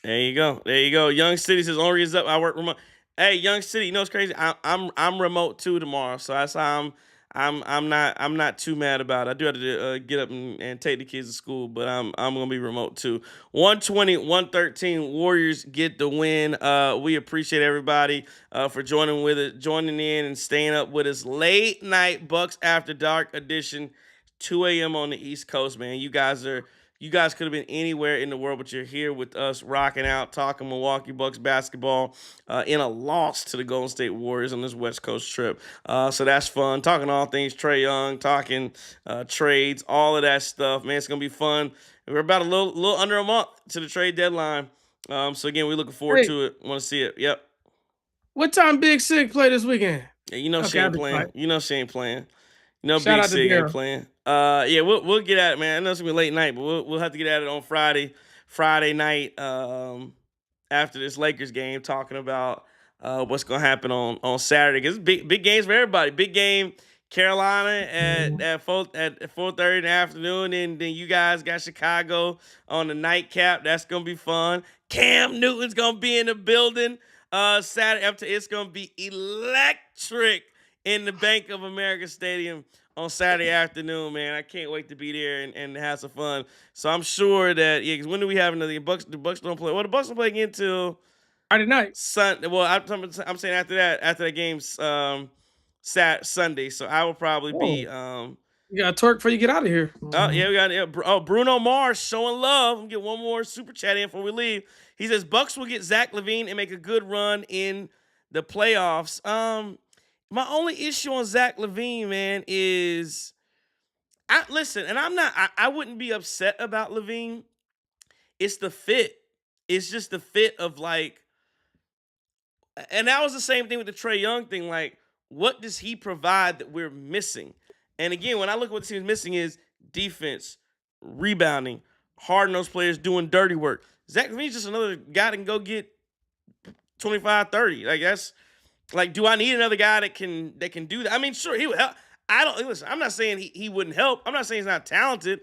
There you go. Young City says only is up. I work remote. Hey, Young City, you know what's crazy? I'm remote too tomorrow, so that's how I'm not too mad about it. I do have to get up and take the kids to school, but I'm gonna be remote too. 120-113 Warriors get the win. We appreciate everybody for joining in and staying up with us. Late night Bucks After Dark edition, 2 a.m. on the East Coast, man. You guys could have been anywhere in the world, but you're here with us, rocking out, talking Milwaukee Bucks basketball in a loss to the Golden State Warriors on this West Coast trip. So that's fun. Talking all things Trae Young, talking trades, all of that stuff. Man, it's going to be fun. We're about a little under a month to the trade deadline. So, again, we're looking forward to it. Want to see it. Yep. What time Big Sig play this weekend? Yeah, she ain't playing. She ain't playing. Shout Big out Sig to ain't playing. Yeah, we'll get at it, man. I know it's gonna be late night, but we'll have to get at it on Friday night, after this Lakers game, talking about what's gonna happen on Saturday. Because big games for everybody. Big game, Carolina at 4:30 in the afternoon, and then you guys got Chicago on the nightcap. That's gonna be fun. Cam Newton's gonna be in the building Saturday. It's gonna be electric in the Bank of America Stadium on Saturday afternoon, man. I can't wait to be there and have some fun. So I'm sure that, because when do we have another game? The Bucks don't play. Well, the Bucks don't play again until Friday night. Sunday. Well, I'm saying after that game's Sunday. So I will probably be You got to twerk before you get out of here. Oh yeah, we got Bruno Mars showing love. Get one more super chat in before we leave. He says Bucks will get Zach LaVine and make a good run in the playoffs. My only issue on Zach LaVine, man, is listen, and I wouldn't be upset about LaVine. It's the fit. It's just the fit of like, and that was the same thing with the Trae Young thing. Like, what does he provide that we're missing? And again, when I look at what the team's missing is defense, rebounding, hard-nosed players doing dirty work. Zach LaVine's just another guy that can go get 25, 30. Like, that's like, do I need another guy that can do that? I mean, sure, he would help. Listen, I'm not saying he wouldn't help. I'm not saying he's not talented.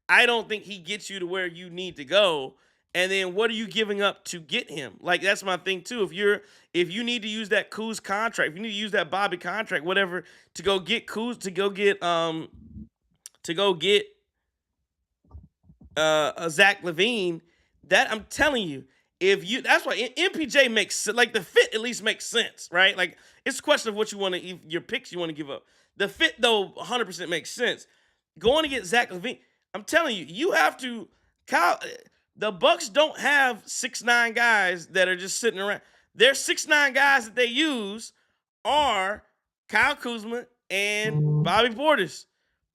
I don't think he gets you to where you need to go. And then what are you giving up to get him? Like, that's my thing too. If you need to use that Kuz contract, if you need to use that Bobby contract, whatever, to go get Kuz, to go get a Zach LaVine, that I'm telling you, that's why MPJ makes, like, the fit at least makes sense, right? Like, it's a question of what you want to, your picks you want to give up. The fit though 100% makes sense. Going to get Zach LaVine, I'm telling you, you have to. The Bucks don't have 6'9" guys that are just sitting around. Their 6'9" guys that they use are Kyle Kuzma and Bobby Portis.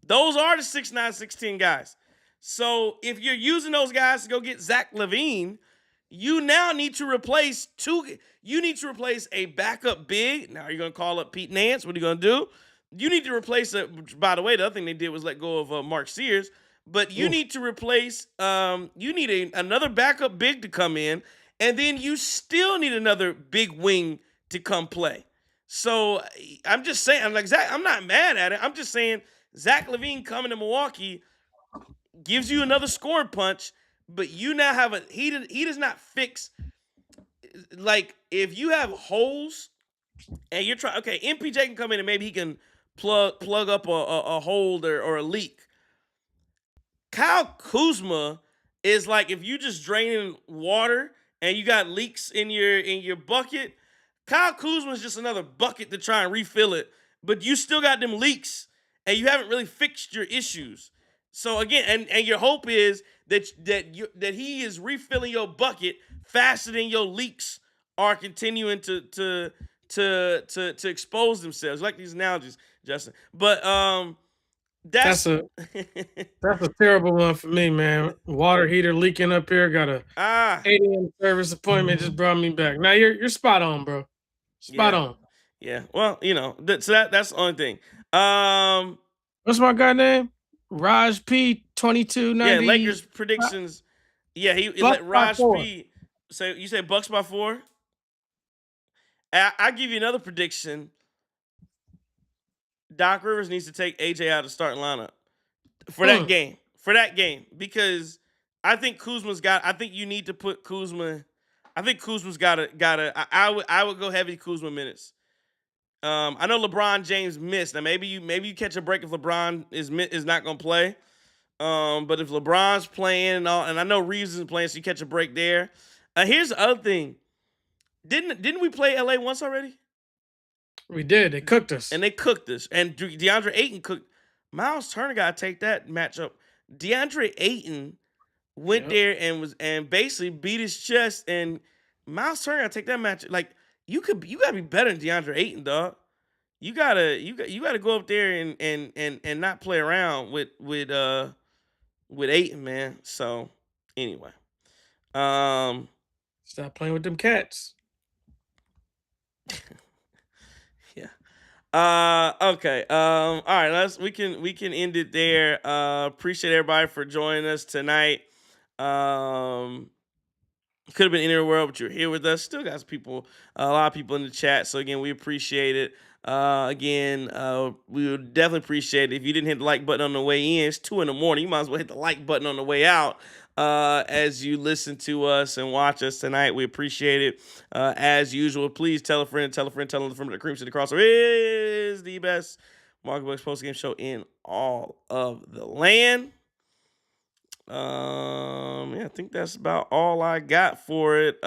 Those are the 6'9", 6'10" guys. So if you're using those guys to go get Zach LaVine, you now need to replace you need to replace a backup big. Now, are you going to call up Pete Nance? What are you going to do? You need to replace by the way, the other thing they did was let go of Mark Sears. But you need to replace, you need another backup big to come in, and then you still need another big wing to come play. So I'm just saying, I'm not mad at it. I'm just saying Zach LaVine coming to Milwaukee gives you another scoring punch, but you now have he does not fix, like, if you have holes and you're trying, okay, MPJ can come in and maybe he can plug up a hole or a leak. Kyle Kuzma is like, if you just draining water and you got leaks in your bucket, Kyle Kuzma is just another bucket to try and refill it, but you still got them leaks and you haven't really fixed your issues. So again, and your hope is that he is refilling your bucket faster than your leaks are continuing to expose themselves. I like these analogies, Justin. But that's a terrible one for me, man. Water heater leaking up here. Got a 8 a.m. service appointment. Just brought me back. Now you're spot on, bro. Spot on. Yeah. Well, so that's the only thing. What's my guy name? Raj P 2290. Yeah, Lakers predictions. Yeah, he let Raj P. So you say Bucks by 4? I'll give you another prediction. Doc Rivers needs to take AJ out of the starting lineup for that game. For that game. Because I think Kuzma's got, I think you need to put Kuzma. I think Kuzma's I would go heavy Kuzma minutes. I know LeBron James missed. Now maybe you catch a break if LeBron is not gonna play. But if LeBron's playing and I know Reeves isn't playing, so you catch a break there. Here's the other thing. Didn't we play LA once already? We did. They cooked us. And they cooked us. And DeAndre Ayton cooked. Miles Turner got to take that matchup. DeAndre Ayton went there and basically beat his chest. And Miles Turner got to take that match. Like, you got to be better than DeAndre Ayton, dog. You gotta go up there and not play around with Ayton, man. So anyway, stop playing with them cats. Okay. All right. We can end it there. Appreciate everybody for joining us tonight. Could have been anywhere world, but you're here with us. Still got a lot of people in the chat. So again, we appreciate it. We would definitely appreciate it if you didn't hit the like button on the way in. It's 2 a.m. You might as well hit the like button on the way out. As you listen to us and watch us tonight, we appreciate it. As usual, please tell a friend, tell a friend that Cream City Crossover is the best Milwaukee Bucks postgame show in all of the land. I think that's about all I got for it.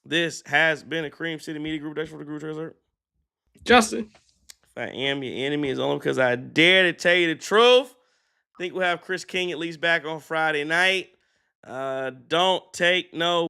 This has been a Cream City Media Group. That's for the Group Treasure. Justin. If I am your enemy, it's only because I dare to tell you the truth. Think we'll have Chris King at least back on Friday night. Don't take no